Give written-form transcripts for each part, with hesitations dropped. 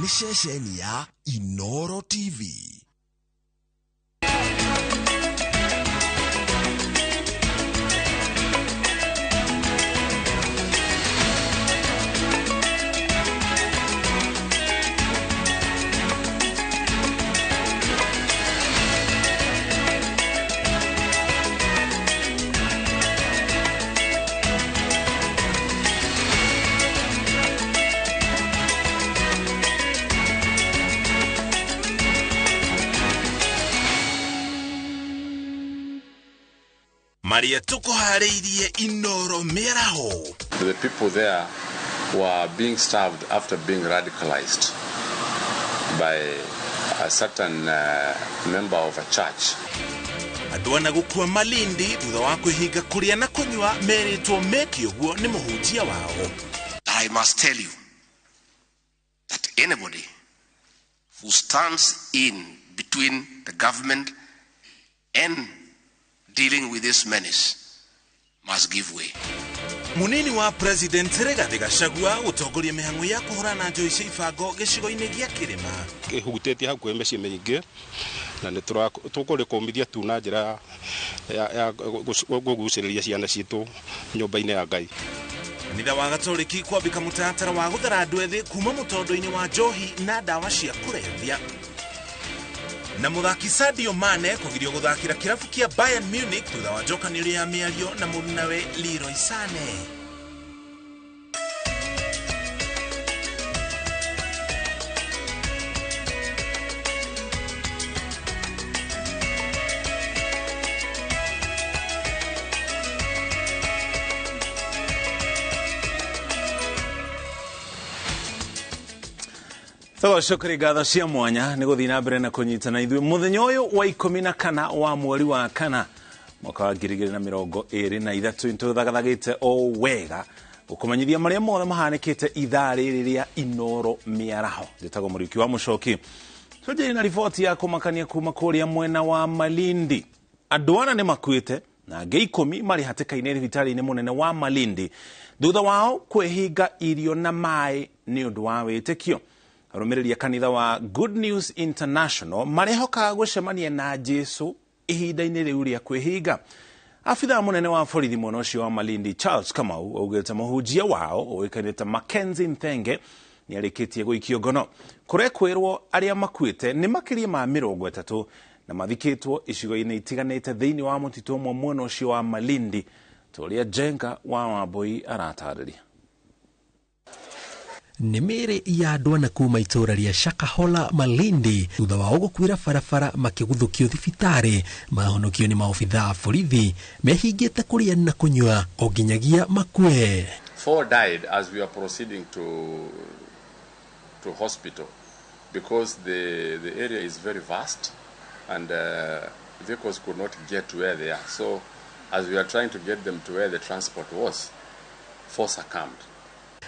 ni shesheni ya Inoro TV. Maria tuko hareirie Inoro Meraho. The people there were being starved after being radicalized by a certain member of a church. Adwana gukua Malindi thutha wa kwihinga kuria na kunywa meritwo meki uguo ni muhunjia wao. I must tell you that anybody who stands in between the government and dealing with this menace must give way. Munini wa President Rigathi Gachagua utongoria mihango ya kuhurana njoi cia ibango gicigo-ini gia Kirima. Kihutete hakuhe meci mingi na ni tukuri kumithia tu na njira ya guguciriria ciana citu nyumba-ini ya Ngai. Kanitha wa Gatoliki kwambika mutatara wa guthara andu ethi kuma mutondo-ini wa njohi na dawa cia kurevya. Na muthaki Sadio Mane kugirio guthakira kirabu kia Bayern Munich thutha wa njokanĩrio ya mĩario na mũrunawe Leroy Sane. So shukri gatha cia mwanya ni guthii na mbere na kunyitana ithuĩ muthenya ũyũ wa 14 wa mweri wa kana mwaka wa 2023 nitũthagathagĩte o wega gukumanyithia maria mothe mahanĩkĩte ithaa rĩrĩ rĩa Inoro Mĩaraho. Njĩtagwo Mũriũki wa Mũchoki. Tũnjĩrĩ na riboti ya kũmakania kuma kũrĩa mwena wa Malindi. Andũ ana nĩ makuĩte na angĩ 10 marĩ hatĩka-inĩ thibitarĩ-inĩ mũnene wa Malindi thutha wao kwĩhinga irio na maĩ nĩ ũndũ wa wĩtĩkio. Arũmĩrĩri a kanitha wa Good News International marehokaga gũcemania na Jesu ihinda-inĩ rĩu rĩa kwĩhinga. Afitha mũnene wa borithi mwena ũcio wa Malindi Charles Kamau augĩte mũhunjia wao ũĩkaine ta Mackenzie Nthenge nĩarĩkĩtie gũikio ngono. Kũrĩa kwĩrwo arĩa makuĩte nĩ makĩria ma 30 na mathikĩtwo icigo-inĩ itiganĩte thĩinĩ wa mũtitũ ũmwe mwena ũcio wa Malindi. Tũrĩa Jenga wa Wambui aratarĩria. Nĩ mĩĩrĩ ya andũ ana kuma itũũra rĩa Shakahola Malindi thutha wa gũkuĩra barabara makĩguthũkio thibitarĩ mahonokio nĩ maobitha a borithi mehingĩte kũrĩa na kũnyua o nginyagia makue. 4 died as we are proceeding to hospital because the area is very vast and vehicles could not get to where they are. So as we are trying to get them to where the transport was, 4 succumbed.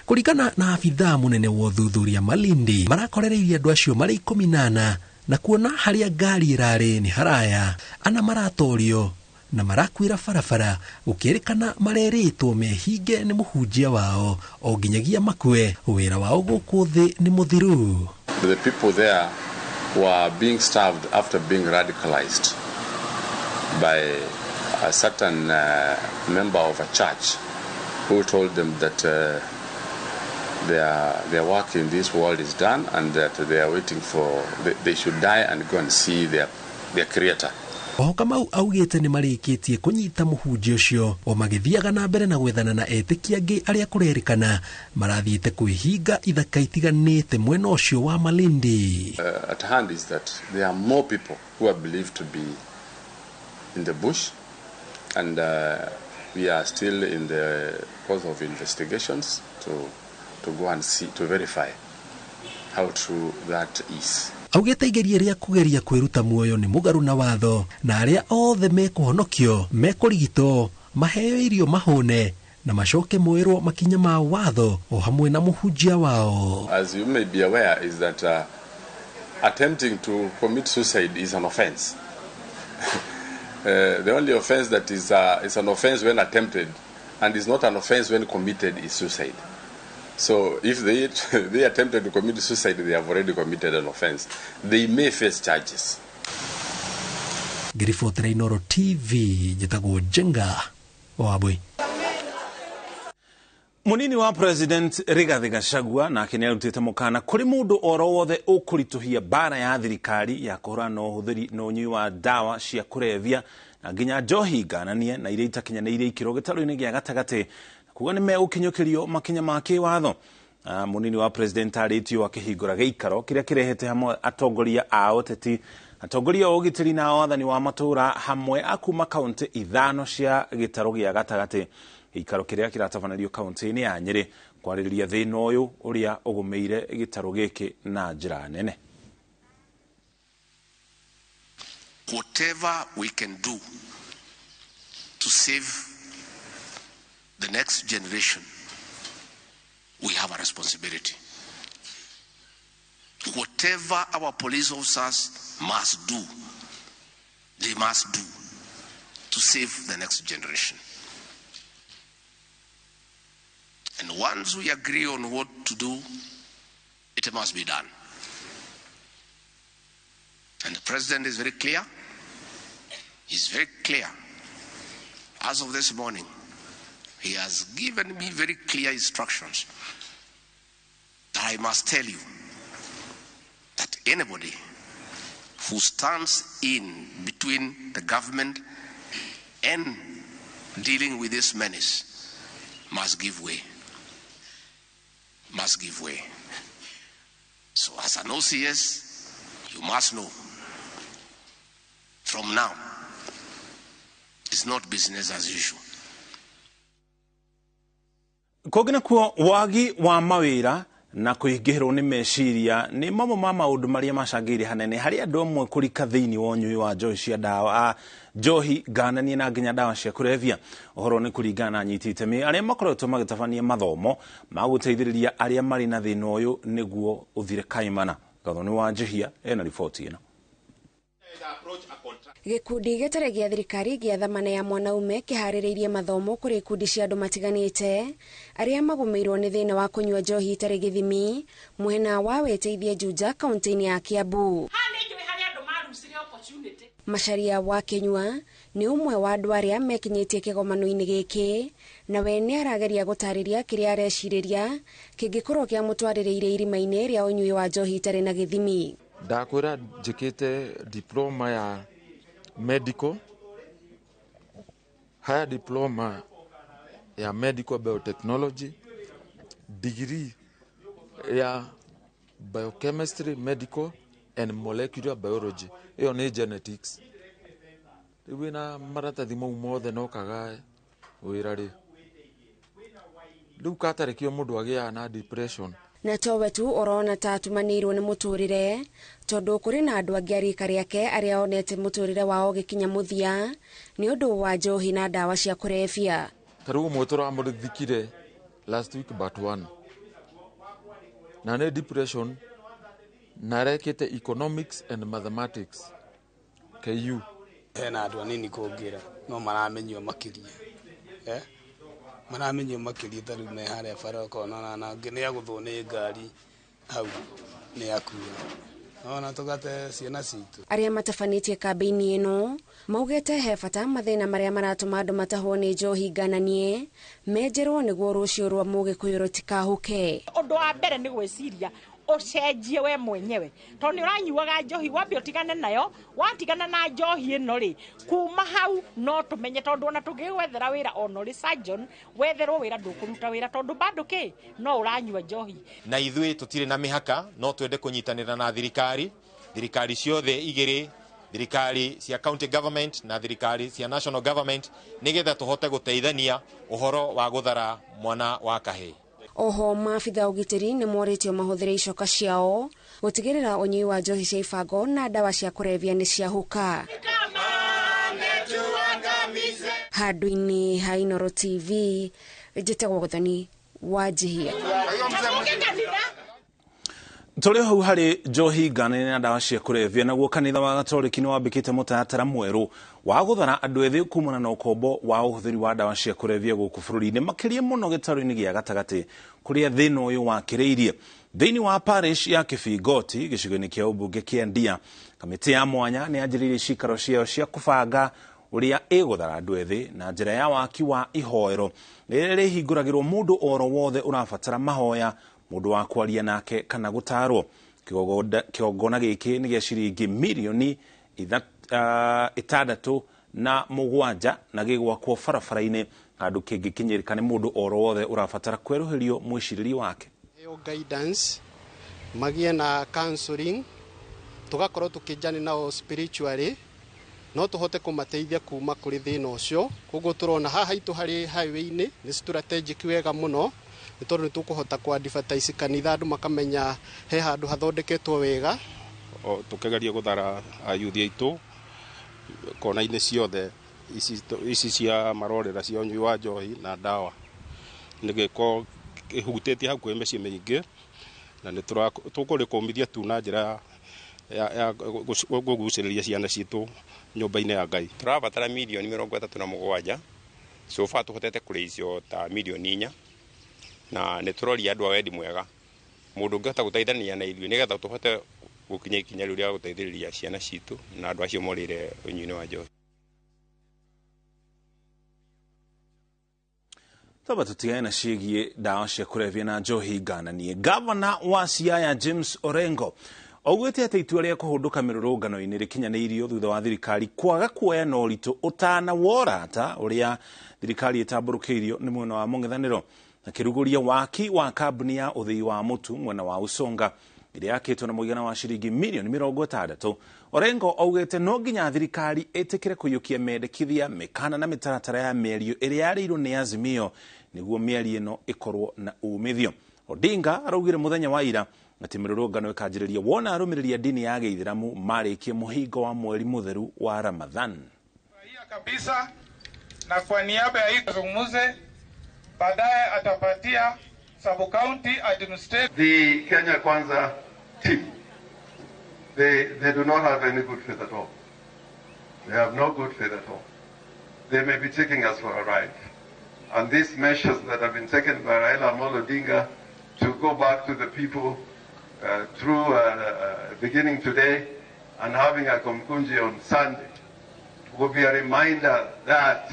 Kuringana na afitha munene wa uthuthuria Malindi marakorereirie andũ acio marĩ 18 na kuona harĩa ngari ĩrarĩ nĩ haraya ana maratorio na marakuĩra barabara gũkĩrĩkana marerĩtwo mehinge nĩ mũhunjia wao o nginyagia makue wĩra wao gũkũ thĩ nĩ mũthiru. The people there were being starved after being radicalized by a certain member of a church who told them that their work in this world is done and that they are waiting for they should die and go and see their creator. Kamau augĩte nĩ marĩkĩtie kũnyita mũhunjia ũcio o magĩthiaga na mbere na gwethana na etĩkia angĩ arĩa kũrerĩkana marathiĩte kwĩhinga ithaka itiganĩte mwena ũcio wa Malindi. At hand is that there are more people who are believed to be in the bush and we are still in the course of investigations to go and see, to verify how true that is. Augĩte igeria rĩa kũgeria kwĩruta muoyo nĩ mũgarũ na watho na arĩa othe mekũhonokio mekũrigitwo maheo irio mahũne na macoke moerwo makinya ma watho o hamwe na mũhunjia wao. As you may be aware is that attempting to commit suicide is an offense. The only offense that is an offense when attempted and is not an offense when committed is suicide. So if they attempted to commit suicide, they have already committed an offense. They may face charges. Ngiribotera Inooro TV, njĩtagwo Njenga Wambui. Munini wa President Rigathi Gachagua nake nĩarutĩte mũkana kũrĩ mũndũ oro wothe ũkũritũhia bara ya thirikari ya kũhũrana na ũhũthĩri na ũnyui wa dawa cia kũrebia na nginya njohi ngananie na iria itakinyanĩire ikĩro gĩtarũ-inĩ gĩa gatagatĩ kuga nĩ megũkinyũkĩrio makinya ma kĩwatho. Munini wa President arĩtio akĩhingũra gĩikaro kĩrĩa kĩrehete hamwe atongoria a ũteti, atongoria a ũgitĩri na wathani wa matũra hamwe akuma kaunti 5 cia gĩtarũ gĩa gatagatĩ. Gĩikaro kĩrĩa kĩratabanĩrio kaunti-inĩ ya Nyĩrĩ kwarĩrĩria thĩna ũyũ ũrĩa ũgũmĩire gĩtarũ gĩkĩ na njĩra nene. Whatever we can do to save the next generation, we have a responsibility. Whatever our police officers must do, they must do to save the next generation. And once we agree on what to do, it must be done. And the president is very clear. He's very clear. As of this morning, he has given me very clear instructions that I must tell you that anybody who stands in between the government and dealing with this menace must give way. Must give way. So as an OCS, you must know from now, it's not business as usual. Kogina kuo wagi wa mawĩra na kũingĩhĩrwo nĩ meciria nĩ mamwe ma maũndũ marĩa macangĩire hanene harĩ andũ amwe kũrika thĩinĩ wa ũnyui wa njohi cia dawa njohi ngananie na nginya dawa cia kũrebia. Ũhoro nĩ kũringana na anyiti itemi arĩa makoretwo magĩtabania mathomo ma gũteithĩrĩria arĩa marĩ na thĩna ũyũ nĩguo ũthire kaimana. Gathoni wa Njihia ena riboti ĩno. Gikundi gĩtarĩ gĩa thirikari gĩa thamana ya mwanaume kĩharĩrĩirie mathomo kũrĩ ikundi cia andũ matiganĩte arĩa magũmĩirwo nĩ thĩna wa kũnyua njohi itarĩ gĩthimi mwena wa Wetĩithie Juja kaunti-inĩ ya Kiambu. Macharia wa Kenyua nĩ ũmwe wa andũ arĩa mekinyĩtie kĩgomano-inĩ gĩkĩ na we nĩ arageria gũtarĩria kĩrĩa arecirĩria kĩngĩkorwo kĩa mũtwarĩrĩire irima-inĩ rĩa ũnyui wa njohi itarĩ na gĩthimi. Ndakwĩra njĩkĩte diploma ya medical, higher diploma ya medical biotechnology, degree ya biochemistry, medical and molecular biology. Iyo ni genetics. Rĩu na maratathi mau mothe no kaga wĩra rĩ. Rĩu katarĩkio mũndũ agĩa na depression. Na towe tu orona tatumanĩirwo nĩ mũtũrĩre tondũ kũrĩ na andũ angĩ arika rĩake arĩa onete mũtũrĩre wao gĩkinya mũthia nĩ ũndũ wa njohi na dawa cia kũrebia. Tarĩu mũtũrĩre wa mũndũ thikire last week but one. Na nĩ depression na rekĩte economics and mathematics KU. Hena andũ anini kũngĩra no maramenywo makĩria. Maramenywo makĩria tarĩu me harĩa barako na ngĩ nĩ agũthwo nĩ ngari hau nĩ akua. Ona tũgate ciana citũ. Arĩa matabanĩtie kambĩini ĩno maugĩte he bata mathĩna marĩa maratũma andũ matahwo nĩ njohi ngananie menjerwo nĩguo rũciũ rwa Mũgĩkũyũ rũtikahũke. Ũndũ wa mbere nĩ gwĩciria ucenjie we mwenyewe to ni uranyuaga njohi wambe utigane nayo watigana na njohi ino ri kuma hau no tumenye tondu ona tugigwethera wira ono ri surgeon wetherwo wira ndukuruta wira tondu bado ke no uranyua njohi na ithui tutire na mihaka no twende kunyitanira na thirikari ciothe igiri thirikari cia county government na thirikari cia national government nigetha tuhote guteithania uhoro wa guthara mwana wa kahii. Oho maabitha ũgitĩri nĩ morĩtio mahũthĩre icoka ciao gũtigĩrĩra ũnyui wa njohi cia ibango na dawa cia kũrebia nĩ ciahuka. Handũ-inĩ ha Inooro TV njĩtagwo Gathoni wa Njihia. Tole hau hari njohi ngane na ndawa cia kurevia naguo kanitha wa Gatoliki ni wambikite mutaratara mweru wa guthara andu ethi kumana na ukombo wa uhuthiri wa ndawa cia kurevia guku bururi-ini makiria muno gitaru-ini gia gatagati kuria thina uyu wakiriirie thiini wa parish ya Kibigoti gicigo-ini kia ubunge kia Ndia. Kamiti ya mwanya ni anjiririe cikaro ciao cia kubanga uria iguthara andu ethi na njira ya waki wa ihoero riria rihinguragirwo mundu oro wothe urabatara mahoya mundu wa kwaria nake kana gutarwo. Kigongona giki ni gia ciringi milioni 6 na mugwanja na gigwakwo barabara-ini andu kingikinyirikane mundu oro wothe urabatara kweruhirio mwiciriri wake. Guidance magie na counseling tugakorwo tukijani nao spiritually no tuhote kumateithia kuma kuri thina ucio. Koguo turona haha itu hari highway-ini ni strategic wega muno nitondu ni tukuhota ku advertise kanitha andu makamenya he handu hathondeketwo wega tukigeria guthara ayuthi aitu kona-ini ciothe ici cia marorera cia unyui wa njohi na ndawa nigiko ihutĩtie hakuhĩ mĩciĩ mĩingĩ na nĩ tũkũrĩkũmithia tu na njĩra ya gũgucĩrĩria ciana citũ nyũmba-inĩ ya Ngai. Tũrabatara milioni 37 so far tũhotete kũrĩcio ta milioni 4 na nĩ tũroria andũ a wendi mwega mũndũ ũngĩhota gũteithania na ithuĩ nĩgetha tũhote gũkinya ikinya rĩu rĩa gũteithĩrĩria ciana citũ na andũ acio morĩire ũnyui-inĩ wa njohi. Taba tutigane na ciĩgiĩ ndawa cia kurevia na njohi ngananie. Gavana wa Siaya James Orengo augĩte atĩ itua rĩa kũhũndũka mĩrũrũngano-inĩ rĩkinyanĩirio thutha wa thirikari kwaga kuoya na ũritũ ũtana worata ũrĩa thirikari ĩtambũrũkĩirio nĩ mwena wa mũng'ethanĩro na kĩrugũria waki wa kambuni ya ũthii wa mũtu mwena wa Usonga ĩrĩa yakĩtwo na mũigana wa ciringi milioni 60. Orengo augĩte no nginya thirikari ĩtĩkĩre kũiyũkia mendekithia mĩkana na mĩtaratara ya mĩario ĩrĩa yarĩirwo nĩ Azimio nĩguo mĩario ĩno ĩkorwo na umithio. Odinga araugire muthenya wa ira ati mĩrũrũngano ĩkanjĩrĩria wona arũmĩrĩri dini ya Gĩithĩramu marĩkie mũhingo wa mweri mutheru wa Ramadhan. Kabisa na kwa niaba ya hii kuzungumze baadaye atapatia sub county administrator. The Kenya Kwanza team, they do not have any good faith at all. They have no good faith at all. They may be taking us for a ride. And these measures that have been taken by Raila Amolo Odinga to go back to the people through beginning today and having a Kumkunji on Sunday will be a reminder that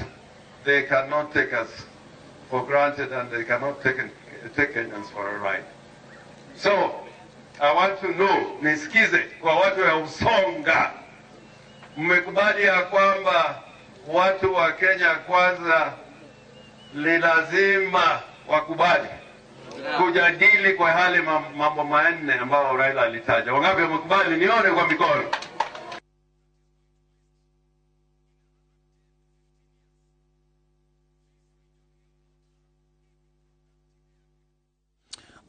they cannot take us for granted and they cannot take Kenyans for a ride. So I want to know, nisikize kwa watu wa Usonga, mmekubali ya kwamba watu wa Kenya Kwanza ni lazima wakubali kujadili kwa hali mambo manne ambayo Raila alitaja. Wangapi wamekubali? Nione kwa mikono.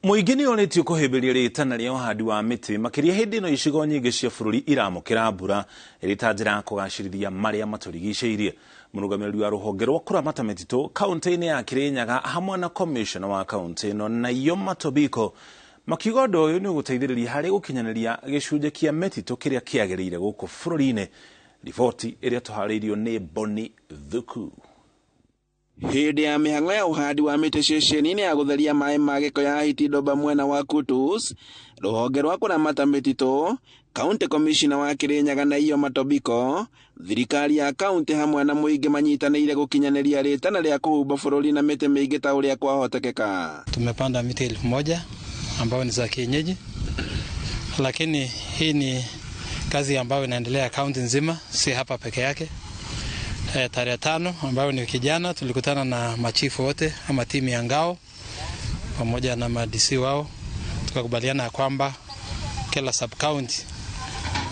Mũingĩ nĩ ũrĩtio kũhĩmbĩria rĩtana rĩa ũhandi wa mĩtĩ makĩria hĩndĩ ĩno icigo nyingĩ cia bũrũri iramũkĩra mbura ĩrĩ ta njĩra ya kũgacĩrithia marĩa matũrigicĩirie. Mũrũgamĩrĩri wa rũhonge rwa kũramata mĩtitũ kaunti-inĩ ya Kĩrĩnyaga hamwe na commissioner wa kaunti ĩno Naioma Tobiko makiuga ũndũ ũyũ nĩ ũgũteithĩrĩria harĩ gũkinyanĩria gĩcunjĩ kĩa mĩtitũ kĩrĩa kĩagĩrĩire gũkũ bũrũri-inĩ. Riboti ĩrĩa tũharĩirio nĩ Boni Thuku. Hĩndĩ ya mĩhang'o ya ũhandi wa mĩtĩ ceceni-inĩ ya gũtheria maĩ ma gĩko ya Itidoba mwena wa Kutus, rũhonge rwa kũramata mĩtitũ, County Commissioner wa Kĩrĩnyaga Naioma Tobiko, thirikari ya kaunti hamwe na mũingĩ manyitanĩire gũkinyanĩria rĩtana rĩa kũhumba bũrũri na mĩtĩ mĩingĩ ta ũrĩa kwahotekeka. Tumepanda miti 1000 ambayo ni za kienyeji, lakini hii ni kazi ambayo inaendelea kaunti nzima, si hapa peke yake. Tarehe 5 ambayo ni kijana tulikutana na machifu wote ama timu ya ngao pamoja na ma-DC wao, tukakubaliana kwamba kila sub county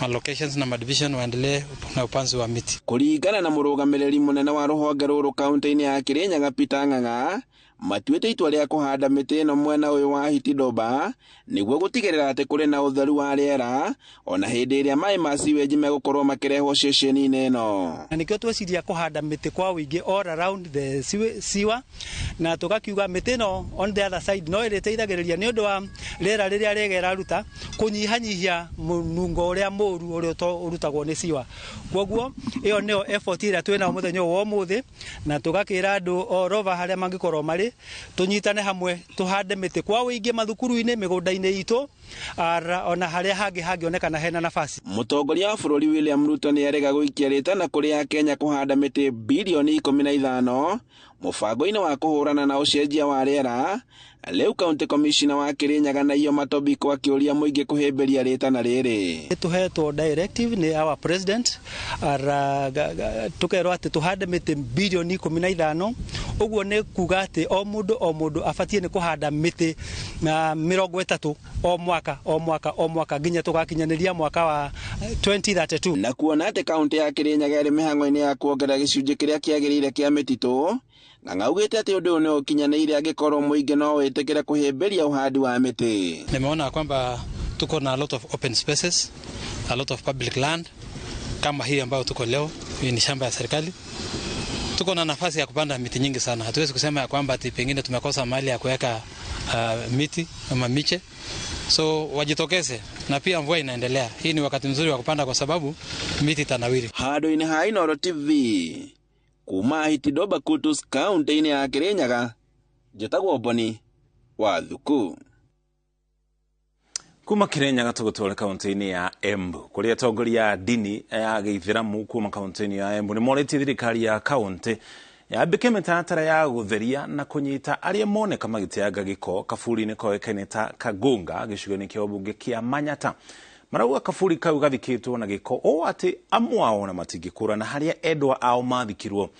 ma locations na division waendelee na upanzi wa miti. Kũringana na mũrũgamĩrĩri mũnene wa rũhonge rũrũ kaunti-inĩ ya Kĩrĩnyaga Peter Ng'ang'a, matuite itua rĩa kũhanda mĩtĩ ĩno mwena ũyũ wa Hitidoba nĩguo gũtigĩrĩra atĩ kũrĩ na ũtheru wa rĩera ona hĩndĩ ĩrĩa maĩ ma sewage megũkorwo makĩrehwo ceceni-inĩ ĩno. Na nĩkĩo tweciria kũhanda mĩtĩ kwa wĩingĩ all around the sewer, na tũgakiuga mĩtĩ ĩno on the other side no ĩrĩteithagĩrĩria nĩ ũndũ wa rĩera rĩrĩa rĩega ĩraruta kũnyihanyihia mũnungo ũrĩa mũru ũrĩa ũrutagwo nĩ sewer. Kwoguo ĩyo nĩyo effort ĩrĩa twĩna mũthenya wa ũmũthĩ, na tũgakĩra andũ all over harĩa mangĩkorwo marĩ tunyitane hamwe tuhande mĩtĩ kwa wĩingĩ mathukuru-inĩ, mĩgũnda-inĩ itũ, ona harĩa hangĩ hangĩonekana hena nafasi. Mũtongoria wa bũrũri William Ruto nĩ arega gũikia rĩtana kũrĩ Akenya kũhanda mĩtĩ bilioni 15 mũbango-inĩ wa kũhũrana na ũcenjia wa rĩera. Rĩu County Commissioner wa Kirinyaga na iyo Matobiko akĩũria mũingĩ kũhĩmbĩria rĩtana rĩrĩ. Tũhetwo directive nĩ our president tũkerwo atĩ tũhande mĩtĩ bilioni 15. Ũguo nĩ kuga atĩ o mũndũ abatie nĩ kũhanda mĩtĩ 30 o mwaka nginya tũgakinyanĩria mwaka wa 2032. Na kuona atĩ kaunti ya Kirinyaga ĩrĩ mĩhang'o-inĩ ya kuongerera gĩcunjĩ kĩrĩa kĩagĩrĩire kĩa mĩtitũ, na ngaugĩte atĩ ũndũ ũyũ ũkinyanĩire angĩkorwo mũingĩ no wĩtĩkĩre kũhĩmbĩria uhandi wa mĩtĩ. Nimeona kwamba tuko na a lot of open spaces, a lot of public land kama hii ambayo tuko leo. Hii ni shamba ya serikali. Tuko na nafasi ya kupanda miti nyingi sana. Hatuwezi kusema ya kwamba ati pengine tumekosa mahali ya kuweka miti ama miche. So wajitokeze, na pia mvua inaendelea. Hii ni wakati mzuri wa kupanda kwa sababu miti tanawiri. Handũ-inĩ ha Inooro TV kuma Hitidoba Kutus kaunti-inĩ ya Kirinyaga, njĩtagwo Boni wa Thuku. Kuma Kirinyaga tũgũtware kaunti-inĩ ya Embu kũrĩa atongoria a dini ya Gĩithĩramu kuma kaunti-inĩ ya Embu nĩmorĩtie thirikari ya kaunti yambĩke mĩtaratara ya gũtheria na kũnyita arĩa moneka magĩteanga gĩko kaburi-inĩ koĩkaine ta Kagunga gĩcigo-inĩ kĩa ũmbunge kĩa Manyata. Marauga kaburi kau gathikĩtwo na gĩko o atĩ amwe ao na matingĩkũrana harĩa endwa ao mathikirwo.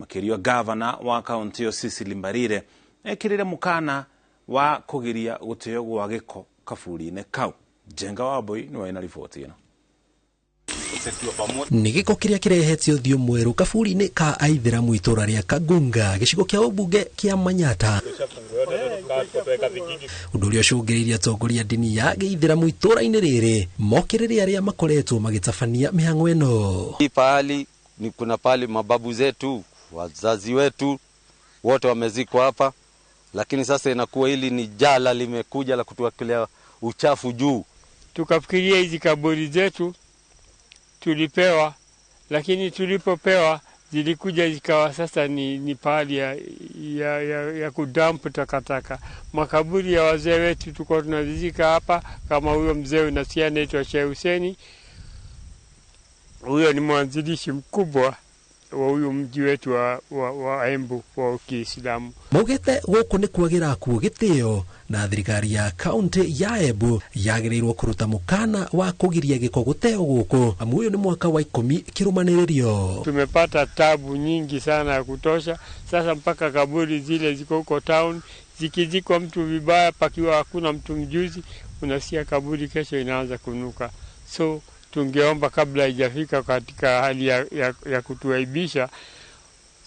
Makĩria gavana wa kaunti ĩyo Cecily Mbarire ekĩrĩre mũkana wa kũgiria gũteo gwa gĩko kaburi-inĩ kau. Jenga Wambui nĩ wĩna riboti ĩno. Nĩ gĩko kĩrĩa kĩrehete ũthiũ mwerũ kaburi-inĩ ka Aithĩramu itũra rĩa Kagunga gĩcigo kĩa ũmbunge kĩa Manyata. Ũndũ ũrĩa ũcũngĩrĩirie atongoria dini ya Gĩithĩramu itũra-inĩ rĩrĩ mokĩrĩre arĩa makoretwo magĩtabania mĩhang'o ĩno. Hii pahali ni kuna pahali mababu zetu, wazazi wetu wote wamezikwa hapa, lakini sasa inakuwa hili ni jala limekuja la kutuwakilia uchafu juu. Tukafikiria hizi kaburi zetu tulipewa, lakini tulipopewa zilikuja zikawa sasa ni pahali ya kudampu takataka. Makaburi ya wazee wetu tulikuwa tunazika hapa, kama huyo mzee unasikia anaitwa Sheikh Hussein. Huyo ni mwanzilishi mkubwa wa huyu mji wetu wa Embu wa Kiislamu. Maugĩte gũkũ nĩ kwagĩra kuo gĩtĩo na thirikari ya kaunti ya Embu yagĩrĩirwo kũruta mũkana wa kũgiria gĩko gũteo gũkũ, amu ũyũ nĩ mwaka wa 10 kĩrũmanĩrĩrio. Tumepata tabu nyingi sana ya kutosha. Sasa mpaka kaburi zile ziko huko town zikizikwa mtu vibaya, pakiwa hakuna mtu mjuzi, unasikia kaburi kesho inaanza kunuka. So tungeomba kabla haijafika katika hali ya kutuaibisha,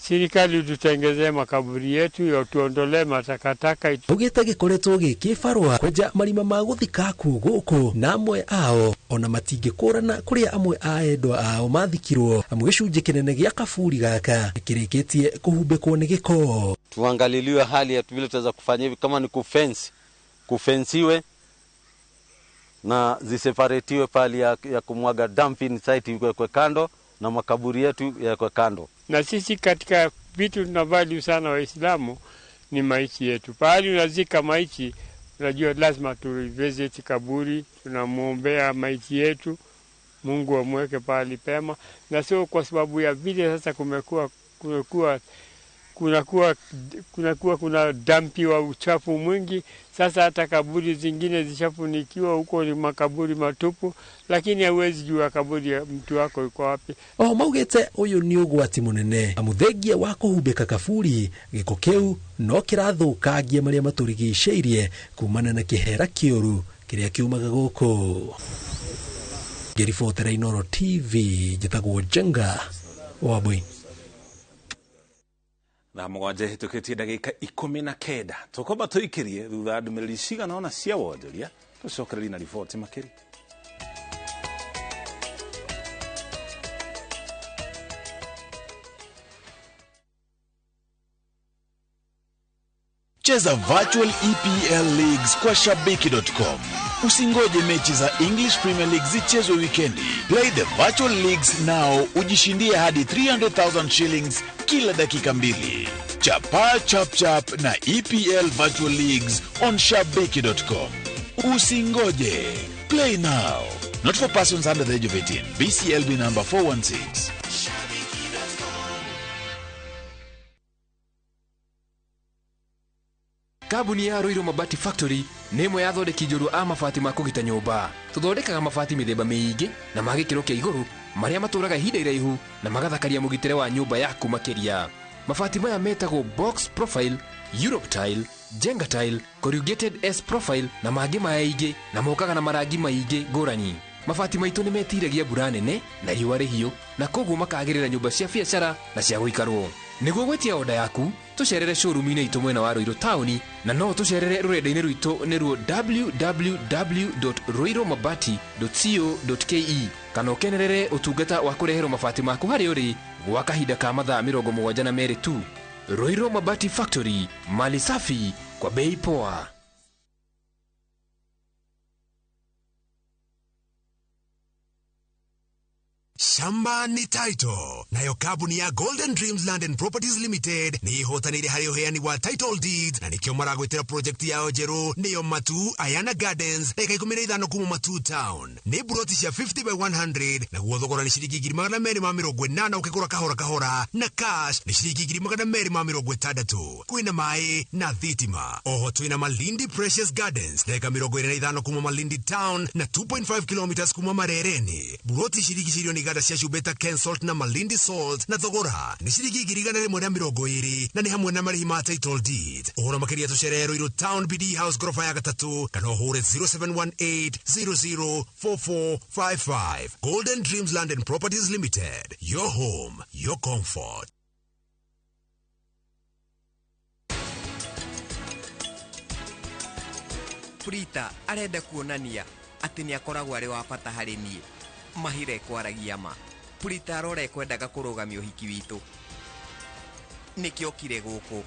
serikali tutengezee makaburi yetu ya tuondolee matakataka. Ugĩte gĩkoretwo gĩkĩbarũa kwenja marima ma gũthika kuo gũkũ, na amwe ao ona matingĩkũrana kũrĩa amwe a endwa ao mathikirwo, amu gĩcunjĩ kĩnene gĩa kaburi gaka kĩrĩkĩtie kũhumbĩkwo nĩ gĩko. Tuangaliliwe hali ya vile tutaweza kufanya hivi, kama ni kufensiwe na ziseparatiwe pali ya kumwaga dumping site kwa kando na makaburi yetu ya kwa kando. Na sisi katika vitu tuna value sana Waislamu ni maiti yetu. Pahali unazika maiti, unajua lazima tu visit kaburi, tunamuombea maiti yetu, Mungu amweke pahali pema. Na sio kwa sababu ya vile sasa kuna dampi wa uchafu mwingi. Sasa hata kaburi zingine zishafunikiwa, huko ni makaburi matupu, lakini hauwezi jua kaburi ya mtu wako yuko wapi. Maugĩte ũyũ nĩ ũgwati mũnene, amu thengia wa kũhumbĩka kaburi gĩko kĩu no kĩrathũkangia marĩa matũrigicĩirie kumana na kĩhera kĩũru kĩrĩa kiumaga gũkũ. Ngĩribotera Inooro TV, njĩtagwo Jenga Wambui. thaa mũgwanja hĩtũkĩtie ndagĩka 19 tũkomba tũikĩrie thutha ndũmĩrĩri cigana ona cia wonjoria tũcokereria na riboti makĩria. Cheza virtual EPL leagues kwa shabiki.com. Usingoje mechi za English Premier League zichezwe wikendi. Play the virtual leagues now ujishindie hadi 300,000 shillings kila dakika mbili. Chapa chap chap na EPL virtual leagues on shabiki.com. Usingoje. Play now. Not for persons under the age of 18. BCLB number 416. Kabuni ya Roiro Mabati Factory nĩ ĩmwe ya athondeki njũru a mabati ma kũgita nyũmba. Tũthondekaga mabati mĩthemba mĩingĩ na ma gĩkĩro kĩa igũrũ marĩa matũũraga ihinda iraihu na magathakaria mũgitĩre wa nyũmba yaku makĩria. Mabati maya metagwo Box Profile, Europe Tile, Jenga Tile, Corrugated S Profile na mangĩ maingĩ na mokaga na marangi maingĩ ngũrani. Mabati maitũ nĩ metiragia mbura nene na riũa rĩhiũ na koguo makagĩrĩra nyũmba cia biacara na cia gũikarwo. Nĩguo gwetia oda yaku tucerere showroom-inĩ itũ mwena wa Roiro Town na no tucerere rũrenda-inĩ rwitũ nĩruo www.roiromabati.co.ke kana ũkenerere ũtungata wa kũreherwo mabati maku harĩ ũrĩ gwa kahinda ka mathaa 72 tu. Roiro Mabati Factory, mali safi kwa bei poa. Shamba ni title. Nayo kabuni ya Golden Dreams Land and Properties Limited ni ihotanire hari uheani wa title deeds na nikio maragwetera project yao jeru niyo Matu Ayana Gardens na ikaikũmĩra ithano kuma Matu Town. Ni buroti cia 50 by 100 na guothogora ni ciringi 280 ukigũra kahora kahora na cash ni ciringi 260. Kwina mai na thitima. Oho twina Malindi Precious Gardens na ika 25 kuma Malindi Town na 2.5 kilometers kuma Marereni. Buroti ciringi shirioni cia Shubeta Ken Salt na Malindi Salt na thogora ni ciringi 120 na ni hamwe na marĩhi ma title deed. Ũhoro makĩria tucerere Roiro Town BD House gorofa ya gatatu kana ũhũre 0718004455. Golden Dreams Land and Properties Limited, your home, your comfort. Prita arenda kuonania atĩ nĩ akoragwo arĩ wa bata harĩ niĩ. Mahire kwaragia ma. Prita arore kwendaga kũrũgamia ũhiki witũ. Nĩkĩo kire gũkũ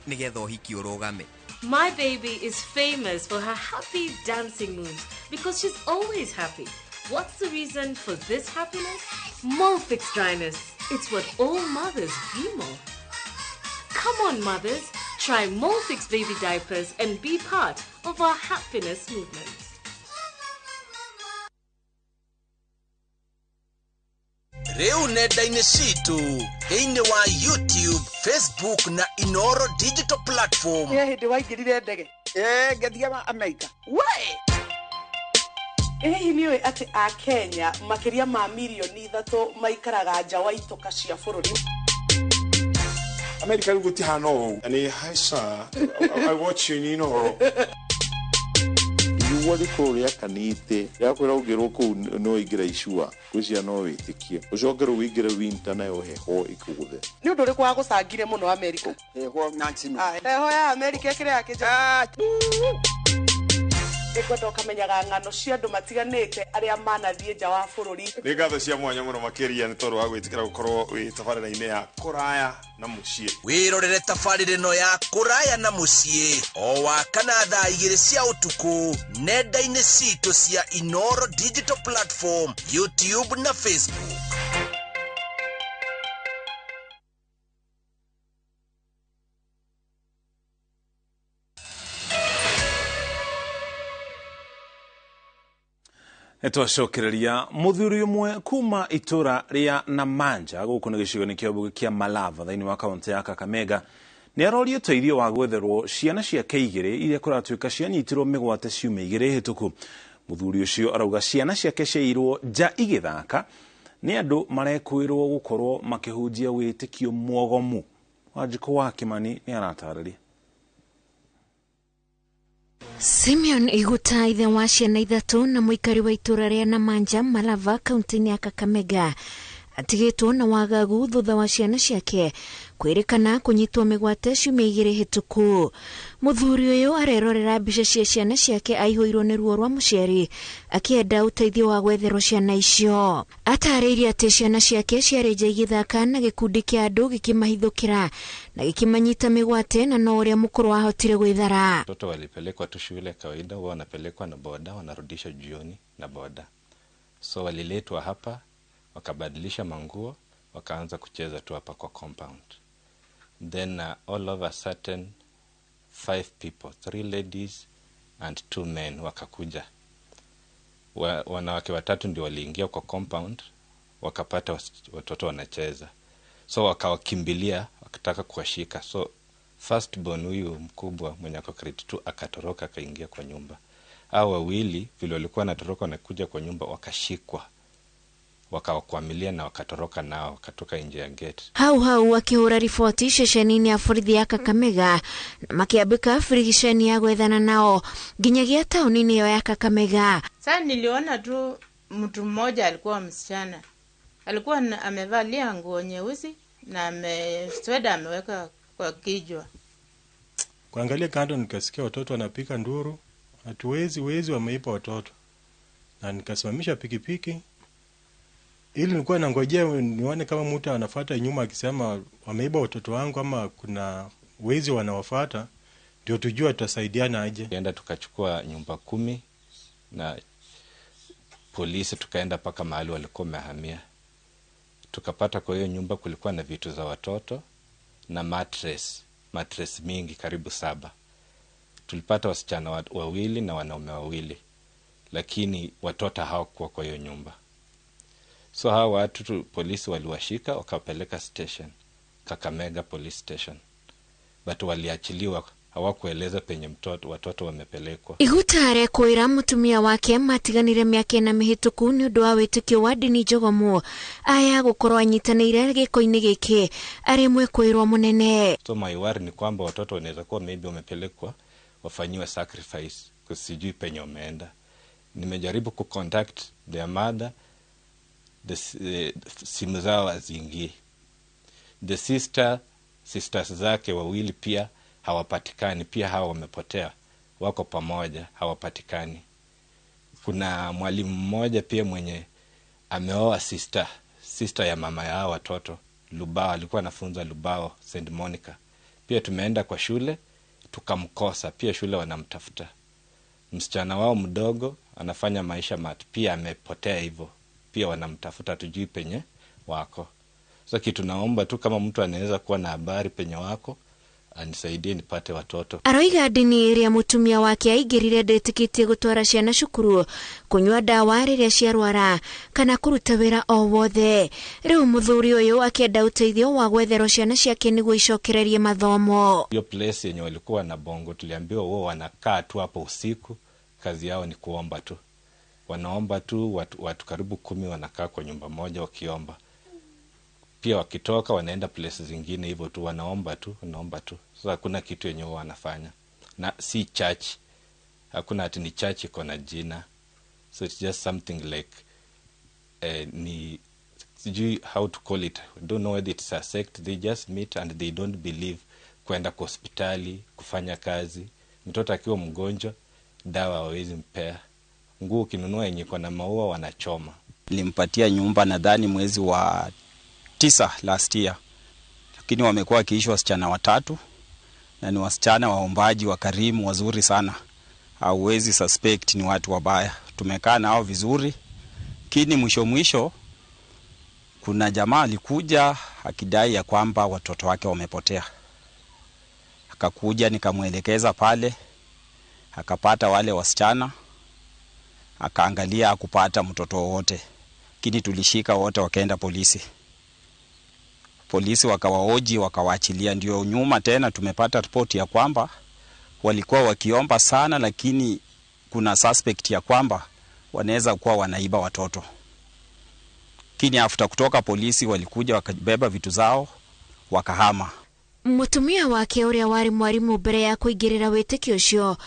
nĩgetha ũhiki ũrũgame. My baby is famous for her happy dancing moves because she's always happy. What's the reason for this happiness? Molfix dryness. It's what all mothers dream of. Come on, mothers. Try Molfix baby diapers and be part of our happiness movement. Reu nenda-inĩ citũ thĩinĩ wa YouTube, Facebook na Inoro digital platform. Hĩndĩ waingĩrire ndege ngathiaga Amerika. Hihi nĩũĩ atĩ a Kenya makĩria ma milioni 3 maikaraga nja wa itoka cia bũrũri? Amerika gũtihana ũũ. Ani haica I watch you Inoro. Wali kũrĩa kanite yakwĩra ũngĩrwo kũu no ingĩra icua gwĩcia no wĩtĩkie ũcokerwo wĩingĩre winter nayo heho ikũgũthe. Nĩ ũndũ ũrĩkũ wagũcangire mũno Amerika? Heho Nancy. Heho ya Amerika ĩkĩrĩ yakĩnja. Nĩkwenda ũkamenyaga ng'ano cia andũ matiganĩte arĩa manathiĩ nja wa bũrũri. Nĩ ngatho cia mwanya mũno makĩria nĩ tondũ wa gwĩtĩkĩra gũkorwo wĩ tabarĩra-inĩ ya kũraya na mũciĩ. Wĩrorere tabarĩra ĩno ya kũraya na mũciĩ o wakana thaa 2 cia ũtukũ nenda-inĩ citũ cia Inoro digital platform, YouTube na Facebook. Twacokereria muthuri umwe kuma itura ria Namanja gũkũ nĩ gĩcigo-inĩ kĩa mbunge kĩa Malava thĩinĩ wa kaunti ya Kakamega nĩ aroria ũteithio wa gwetherwo ciana ciake 2 iria kũratuĩka cianyitirwo mĩgwate ciumia 2 hĩtũku. Muthuri ũcio arauga ciana ciake ciairwo nja igĩthaka nĩ andũ marekwĩrwo gũkorwo makĩhunjia wĩtĩkio mwogomu. Wanjikũ wa Kimani nĩ aratarĩria. Simeon Iguta, ithe wa ciana 3 na mũikari wa itura ria Namanja, Malava, kaunti-inĩ ya Kakamega, atigĩtwo na wagagu thutha wa ciana ciake kwĩrĩkana kũnyitwo mĩgwate ciumia 2 hĩtũku. Mũthuri ũyũ arerorera mbica cia ciana ciake aihũirwo nĩ ruo rwa mũciari akĩenda ũteithio wa gwetherwo ciana icio. Atarĩirie atĩ ciana ciake ciarĩnja igĩthaka na gĩkundi kĩa andũ gĩkĩmahithũkĩra na gĩkĩmanyita mĩgwate na no ũrĩa mũkũrũ wahotire gwĩthara. Watoto walipelekwa tu shule kawaida, wao wanapelekwa na boda, wanarudishwa jioni na boda. So waliletwa hapa, wakabadilisha manguo, wakaanza kucheza tu hapa kwa compound. Then all of a sudden 5 people, 3 ladies and 2 men wakakuja. Wanawake watatu ndio waliingia kwa compound, wakapata watoto wanacheza. So wakawakimbilia, wakataka kuwashika. So first born huyu mkubwa mwenye ako grade 2 akatoroka akaingia kwa nyumba. Hao wawili vile walikuwa wanatoroka wanakuja kwa nyumba wakashikwa. Wakawakwamilia na wakatoroka nao, wakatoka nje ya gate. Hau wakihũra riboti ceceni-inĩ ya borithi ya Kakamega na makĩambĩka frigisheni ya gwethana nao nginyagia taũni-inĩ ĩyo ya Kakamega. Sasa niliona tu mtu mmoja alikuwa msichana. Alikuwa amevalia nguo nyeusi na sweta ameweka kwa kichwa. Kuangalia kando nikasikia watoto wanapika nduru. Wezi wameipa watoto. Na nikasimamisha pikipiki. Ili nilikuwa nangojea nione kama mtu anafuata nyuma akisema wameiba watoto wangu ama kuna wezi wanawafuata, ndio tujue tutasaidiana aje. Tukaenda tukachukua nyumba 10 na polisi, tukaenda paka mahali walikuwa wamehamia. Tukapata kwa hiyo nyumba kulikuwa na vitu za watoto na mattress mingi karibu 7. Tulipata wasichana 2 na wanaume 2, lakini watoto hawakuwa kwa hiyo nyumba. So hawa watu polisi waliwashika wakapeleka station, Kakamega police station. But waliachiliwa, hawakueleza penye watoto wamepelekwa. Iguta kwĩra mũtumia wake matiganire mĩaka 4 mĩhĩtũku nĩ ũndũ wa wĩtĩkio wa ndini njogomu aya gũkorwo anyitanĩire gĩko-inĩ gĩkĩ arĩ mwĩkũĩrwo mũnene. So my worry ni kwamba watoto wanaweza kuwa maybe wamepelekwa wafanyiwe sacrifice kusijui penye wameenda. Nimejaribu kucontact their mother, simu zao haziingii. The sisters zake 2 pia hawapatikani, pia hawa wamepotea, wako pamoja hawapatikani. Kuna mwalimu mmoja pia mwenye ameoa sister ya mama ya watoto Lubao, alikuwa anafunza Lubao St. Monica. Pia tumeenda kwa shule tukamkosa, pia shule wanamtafuta. Msichana wao mdogo anafanya maisha pia amepotea hivyo, pia wanamtafuta, tujui penye wako. So kitu naomba tu kama mtu anaweza kuwa na habari penye wako anisaidie nipate watoto. Aroiga ndini ĩrĩa mũtumia wake aingĩrire ndetĩkĩtie gũtwara ciana cukuru, kũnyua ndawa rĩrĩa ciarwara kana kũruta wĩra o wothe. Rĩu mũthuri ũyũ akĩenda ũteithio wa gwetherwo ciana ciake nĩguo icokererie mathomo. Hiyo place yenye walikuwa na bongo tuliambiwa wao wanakaa tu hapo usiku, kazi yao ni kuomba tu. Wanaomba tu, watu karibu 10 wanakaa kwa nyumba moja wakiomba. Pia wakitoka wanaenda place zingine hivyo tu, wanaomba tu. So hakuna kitu yenye wao wanafanya. Na si church. Hakuna ati ni church iko na jina. So it's just something like ni sijui how to call it. I don't know whether it's a sect. They just meet and they don't believe kwenda kwa hospitali kufanya kazi. Mtoto akiwa mgonjwa dawa hawezi mpea. Nguo ukinunua yenye iko na maua wanachoma. Nilimpatia nyumba nadhani mwezi wa 9 last year. Lakini wamekuwa wakiishi wasichana 3 na ni wasichana waombaji wakarimu wazuri sana. Hauwezi suspect ni watu wabaya. Tumekaa nao vizuri. Lakini mwisho kuna jamaa alikuja akidai ya kwamba watoto wake wamepotea. Akakuja nikamuelekeza pale, akapata wale wasichana, akaangalia akupata mtoto wote. Lakini tulishika wote wakaenda polisi. Polisi wakawaoji wakawaachilia. Ndio nyuma tena tumepata ripoti ya kwamba walikuwa wakiomba sana, lakini kuna suspect ya kwamba wanaweza kuwa wanaiba watoto. Lakini after kutoka polisi walikuja wakabeba vitu zao wakahama. Mũtumia wake ũrĩa warĩ mwarimu mbere ya kũingĩrĩra wĩtĩkio ũcio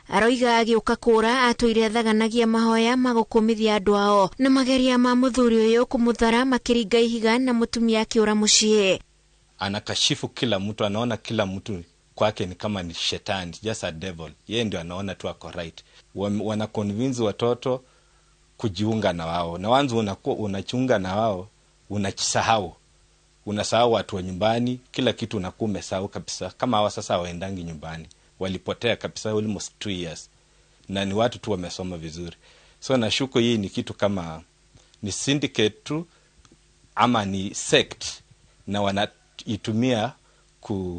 aroiga agiuka kura atwire thaganagia mahoya magukumithia andu ao na mageria ma muthuri uyu kumuthara makiringa ihiga na mutumia akiura mucii. Anakashifu kila mtu, anaona kila mtu kwake ni kama ni shetani, just a devil. Yeye ndio anaona tu ako right. Wana convince watoto kujiunga na wao, na wanzo unakuwa unachunga na wao, unasahau watu wa nyumbani, kila kitu unakuwa umesahau kabisa. Kama hawa sasa waendangi nyumbani, walipotea kabisa almost 2 years, na ni watu tu wamesoma vizuri. So nashuku hii ni kitu kama ni syndicate tu ama ni sect, na wanaitumia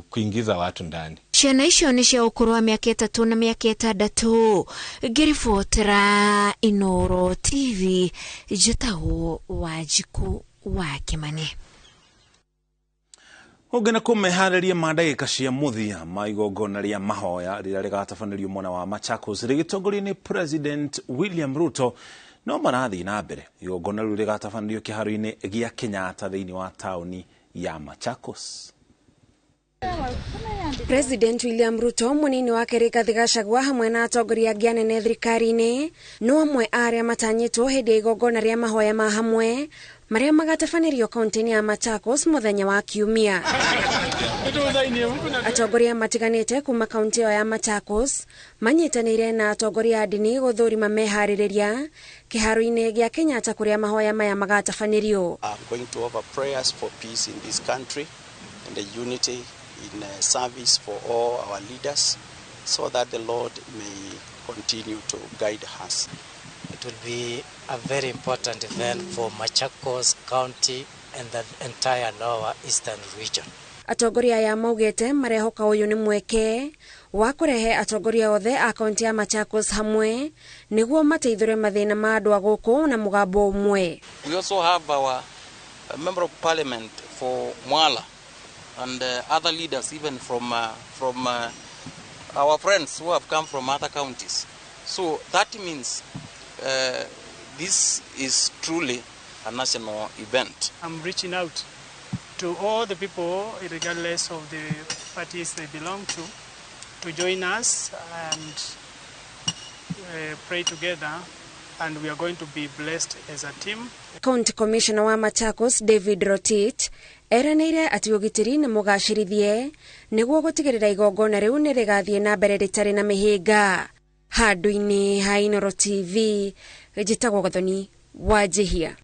kuingiza watu ndani. Ciana icio ni cia ukuru wa miaka 3 na miaka 6. Ngiribotera Inoro TV, Jetaho Wajiku wa Kimani. Ogena kumehareria madagika cia muthia ma igongona ria mahoya rira rigatafanirio mwana wa Machakos rigitongorio ni President William Ruto, no marathi na mbere. Igongona riu rigatafanirio kiharo-ini gia Kenyatta thiini wa tauni ya Machakos. President William Ruto munini wake Rigathi Gachagua hamwe na atongoria angĩ anene thirikari-inĩ no amwe aria matanyitwo hindi ya igongona ria mahoya ma hamwe maria magatafanĩrio kaunti-inĩ ya Machakos muthenya wa Kiumia. Atongoria matiganĩte kuma kaunti ya Machakos manyitanĩire na atongoria a ndini gũthũrima meharĩrĩria kĩharo-inĩ gĩa Kenyatta kũrĩa mahoya maya magatafanĩrio. I'm going to offer prayers for peace in this country and the unity in service for all our leaders, so that the Lord may continue to guide us. It will be a very important event for Machakos County and the entire Lower Eastern region. Atongoria ya maugete marehoka uyu ni mweke wa kurehe atongoria othe a kaunti ya Machakos hamwe niguo mateithũre mathina ma andu a guku na mugambo umwe. We also have our member of parliament for Mwala and other leaders even from our friends who have come from other counties. So that means this is truly a national event. I'm reaching out to all the people, regardless of the parties they belong to join us and pray together, and we are going to be blessed as a team. County Commissioner wa Machakos David Rotich eranĩire ati ũgitĩri nĩ mũgacĩrithie nĩguo gũtigĩrĩra igongona rĩu nĩ rĩgathiĩ na mbere rĩtarĩ na mĩhĩnga. Handũ-inĩ ha Inoro TV, njĩtagwo Gathoni Wanjihia.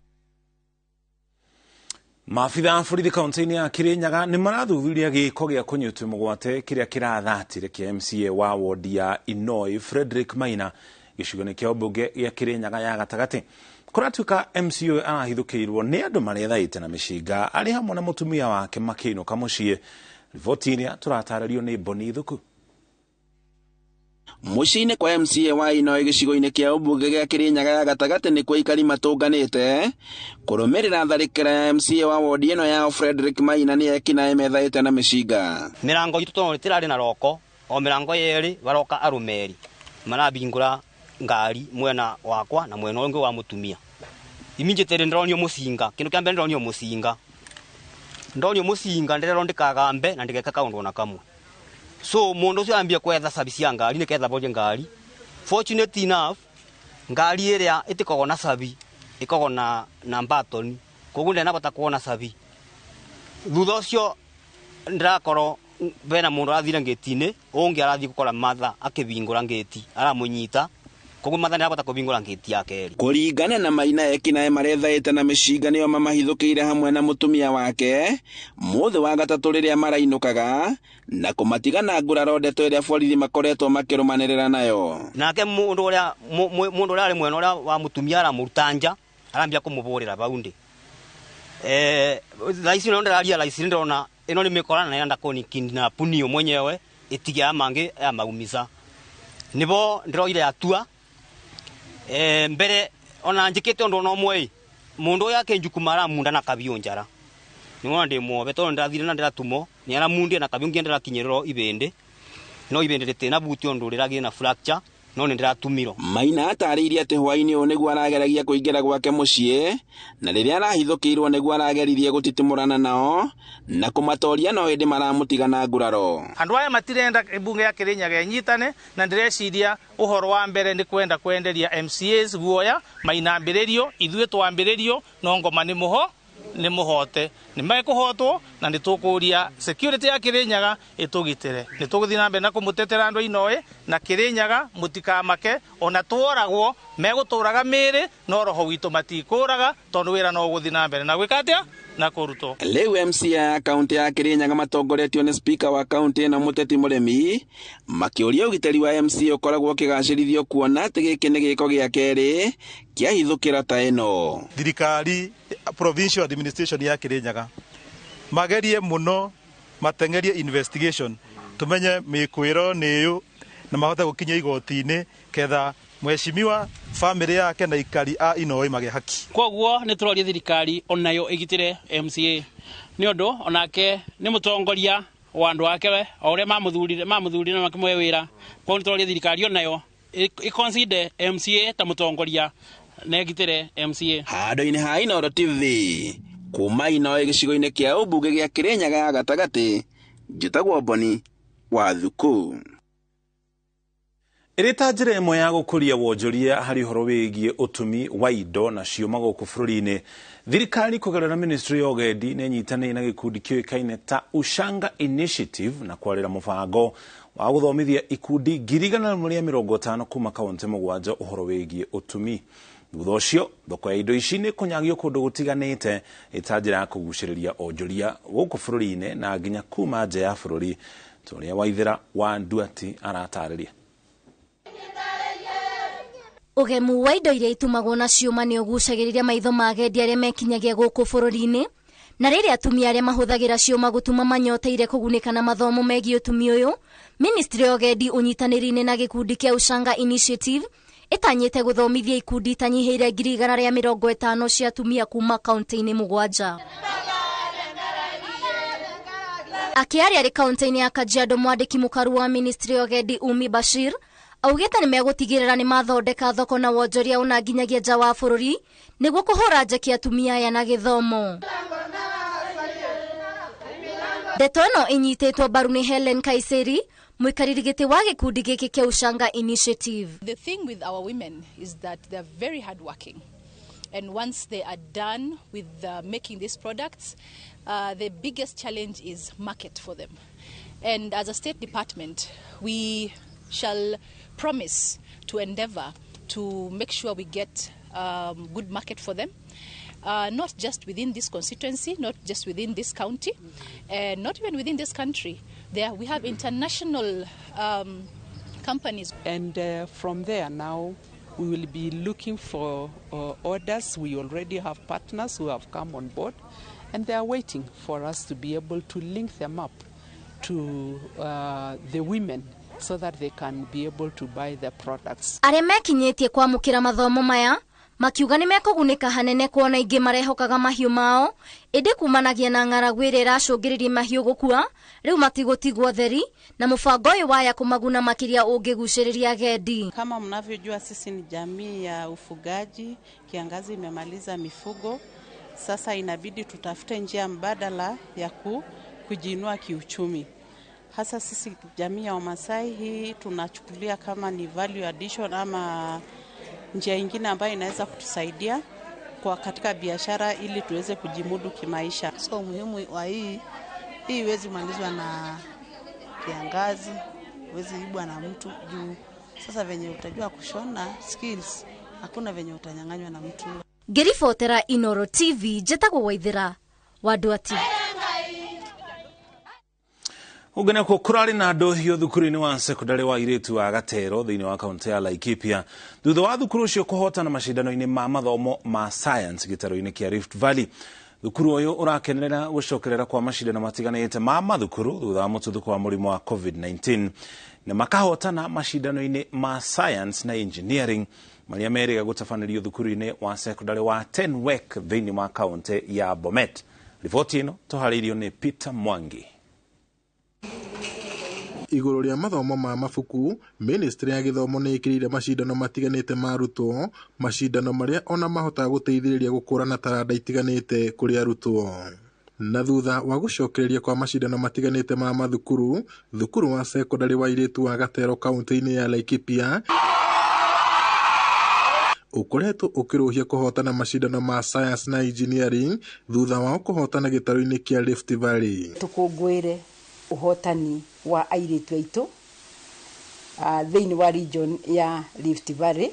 Maabitha a borithi kaunti-inĩ ya Kirinyaga nĩ marathuthuria gĩko gĩa kũnyitwo mũgwate kĩrĩa kĩrathatire kĩa MCA wa wodi ya Inoi Frederick Maina gĩcigo-inĩ kĩa ũmbunge gĩa Kirinyaga ya gatagatĩ. Kũratuĩka MCA arahithũkĩirwo nĩ andũ marĩa thaĩte na mĩcinga arĩ hamwe na mũtumia wake makĩinũka mũciĩ. Riboti ĩrĩa tũratarĩrio nĩ Boni Thuku. Muciine kwa MCA wa Inoi gĩcigo-inĩ kĩa ũmbunge gĩa Kirinyaga ya gatagatĩ nĩ kwa ikari matũnganĩte kũrũmĩrĩra tharĩkĩra ya MCA wa wodi ĩno ya Frederick Maina nĩ ekinaĩ methaĩte na mĩcinga. Mirango itu tondũ ĩtirarĩ na roko, o mirango yerĩ baroka arũmeri marabingũra ngari mwena wakwa na mwena ũngĩ wa mũtumia. Iminjĩtĩrĩ ndĩronio mũcinga, kĩndũ kĩa mbere ndĩronio mũcinga. Ndĩronio mũcinga ndĩrerwo ndĩkagambe na ndĩgeka kaũndũ na kamwe. So mundu ucio ambia kwetha sabi cia ngari ni ketha boje ngari. Fortunate enough ngari ĩrĩa ĩtĩkoragwo na sabi ĩkoragwo na mbatoni, koguo ndenabota kuona sabi. Thutha ũcio ndirakorwo bena mundu arathire ngĩti-inĩ, ũngĩ arathi gũkora matha akĩbingũra ngĩti aramũnyita, koguo matha ndarabota kũbingũra ngĩti yake. Kũringana na Maina ekinaĩ marethaĩte na mĩcinga nĩo mamahithũkĩire hamwe na mũtumia wake mũthĩ wa gatatũ rĩrĩa marainũkaga na kũmatiga na nguraro ndeto ĩrĩa borithi makoretwo makĩrũmanĩrĩra nayo. Nake mundu ũrĩa arĩ mwena ũrĩa wa mũtumia aramũruta nja arambia kũmũbũrĩra baundi. Raisi ndio ndararia raisi ndona ino nimekorana na yanda koni kindina punio mwenyewe itigia mange ya maumiza. Nibo ndiroire atua mbere ona njikite ndo no mwe mundu yake njukumara munda na kabio njara. Niwona ndimo beto ndathire na ndiratumo ni ara mundi na kabio ngendera kinyerero ibende no ibende rite na buti ondo riragi na fracture no nä ndä ratumiro. Maina atarĩirie atĩ hwainĩ ũyũ nĩguo arageragia kũingĩra gwake mũciĩ, na rĩrĩa arahithũkĩirwo nĩguo arageririe gũtitimũrana nao na kũmatoria no hĩndĩ maramũtigana nguraro. Andũ aya matirenda bunge ya Kirinyaga ĩnyitane, na ndĩreciria ũhoro wa mbere nĩ kwenda kwenderia MCAs guoya maina ambĩrĩrio, ithuĩ twambĩrĩrio no ngoma nĩ mũhote nĩ mekũhotwo, na nĩ tũkũria security ya Kirinyaga ĩtũgitĩre. Nĩ tũgũthiĩ na mbere na kũmũtetera andũ inoe na Kirinyaga mũtikamake, ona tworagwo megũtũraga mĩĩrĩ no roho witũ matikũraga, tondũ wĩra no gũthiĩ na mbere na gwĩka atĩa na kũrutwo. Rĩu MCA ya kaunti ya Kirinyaga matongoretio nĩ speaker wa kaunti na Mũteti Mũremi makĩũria ũgitĩri wa MCA ũkoragwo ũkĩgacĩrithio kuona atĩ gĩkĩ nĩ gĩko gĩa kerĩ kĩahithũkĩra ta ĩno. Thirikari provincial administration ya Kirinyaga magerie muno matengerie investigation tumenye mĩkwĩro nĩyo na mahote gũkinya igoti-inĩ ketha mheshimiwa family yake na ikari a Inoi magĩe haki. Koguo nĩ tũroria thirikari onayo ĩgitĩre MCA nĩ ũndũ onake nĩ mũtongoria wa andũ ake we o ũrĩa mamũthurire na makĩmũhe wĩra. Koguo nĩ tũroria thirikari onayo ĩconsider MCA ta mũtongoria na ĩgitĩre MCA. Handũ-inĩ ha Inooro TV kuma Inoi gĩcigo-inĩ kĩa ũmbunge gĩa Kirinyaga ya gatagatĩ, njĩtagwo Boni wa Thuku. Ĩrĩ ta njĩra ĩmwe ya gũkũria wonjoria harĩ ũhoro wĩgiĩ ũtumi wa indo na ciuma gũkũ bũrũri-inĩ, thirikari kũgerera Ministry ya Ũgendi nĩ ĩnyitanĩire na gĩkundi kĩoĩkaine ta Ushanga Initiative na kwarĩra mũbango wa gũthomithia ikundi 150 kuma kaunti mũgwanja ũhoro wĩgiĩ ũtumi. Thutha ũcio thoko ya indo ici nĩ kũnyagio kũndũ gũtiganĩte ĩta njĩra ya kũgucĩrĩria onjoria gũkũ bũrũri-inĩ na nginya kuma nja ya bũrũri. Tũrĩa Waithĩra wa Nduati aratarĩria. Ũgemu wa indo iria itumagwo na ciuma nĩ ũgucagĩrĩria maitho ma agendi arĩa mekinyagia gũkũ bũrũri-inĩ, na rĩrĩa atumia arĩa mahũthagĩra ciuma gũtuma manyoteire kũgunĩka na mathomo megiĩ ũtumi ũyũ, Ministry ya Ũgendi ũnyitanĩri-inĩ na gĩkundi kĩa Ushanga Initiative ĩtanyĩte gũthomithia ikundi itanyihĩire 150 cia atumia kuma kaunti-inĩ mũgwanja. Akĩaria arĩ kaunti-inĩ ya Kajiado, mwandĩki mũkaru wa Ministry ya Ũgendi Umi Bashir augĩte nĩ megũtigĩrĩra nĩ mathondeka thoko na wonjoria ona nginyagia nja wa bũrũri nĩguo kũhũra njeki atumia aya na gĩthomo. Ndeto ĩno ĩnyitĩtwo mbaru nĩ Helen Kaiseri, mũikarĩri gĩtĩ wa gĩkundi gĩkĩ kĩa Ushanga Initiative. The thing with our women is that they're very hardworking, and once they are done with making these products, the biggest challenge is market for them. And as a state department, we shall promise to endeavor to make sure we get good market for them, not just within this constituency, not just within this county, and not even within this country. There we have international companies. And from there now, we will be looking for orders. We already have partners who have come on board, and they are waiting for us to be able to link them up to the women so that they can be able to buy their products. Arĩa mekinyĩtie kwamũkĩra mathomo maya makiuga nĩ mekũgunĩka hanene kuona ingĩ marehokaga mahiũ mao, ĩndĩ kumanagia na ng'aragu ĩrĩa ĩracũngĩrĩria mahiũ gũkua, rĩu matigũtigwo theri na mũbango ũyũ waya kũmaguna makĩria ũngĩgucĩrĩria agendi. Kama mnavyojua sisi ni jamii ya ufugaji, kiangazi imemaliza mifugo, sasa inabidi tutafute njia mbadala ya kujiinua kiuchumi. Hasa sisi jamii ya Wamasai hii tunachukulia kama ni value addition ama njia nyingine ambayo inaweza kutusaidia kwa katika biashara ili tuweze kujimudu kimaisha. So umuhimu wa hii iwezi malizwa na kiangazi, iwezi ibwa na mtu juu. Sasa venye utajua kushona skills, hakuna venye utanyang'anywa na mtu. Ngĩribotera Inooro TV, njĩtagwo Waithĩra wa Nduati. Ugana kwa kurari na andũ hiyo thukuru-inĩ wa sekondari wa airĩtu wa Gatero thĩinĩ wa kaunti ya Laikipia thutha wa thukuru ũcio kũhotana macindano-inĩ ma mathomo ma science gĩtaro-inĩ kĩa Rift Valley. Thukuru ũyũ ũrakenerera gũcokerera kwa macindano matiganĩte ma mathukuru thutha wa mũtuthũko wa mũrimũ wa COVID-19 na makahotana macindano-inĩ ma science na engineering marĩa merĩga gũtabanĩrio thukuru-inĩ wa sekondari wa Tenwek thĩinĩ wa kaunti ya Bomet. Riboti ĩno tũharĩirio nĩ Peter Mwangi. iguru ria mathomo ma mabuku, Ministry ya Githomo nĩ ĩkĩrĩire macindano matiganĩte ma arutwo, macindano marĩa ona mahotaga gũteithĩrĩria gũkũrana taranda itiganĩte kũrĩ arutwo. Na thutha wa gũcokereria kwa macindano matiganĩte ma mathukuru, thukuru wa secondary wa airĩtu wa Gatero kaunti-inĩ ya Laikipia ukoretwo ũkĩrũhia kũhotana macindano ma science na engineering thutha wa kũhotana gĩtaro-inĩ kĩa Rift Valley. Tũkũngũĩre ũhotani wa airĩtu aitũ thĩinĩ wa region ya Rift Valley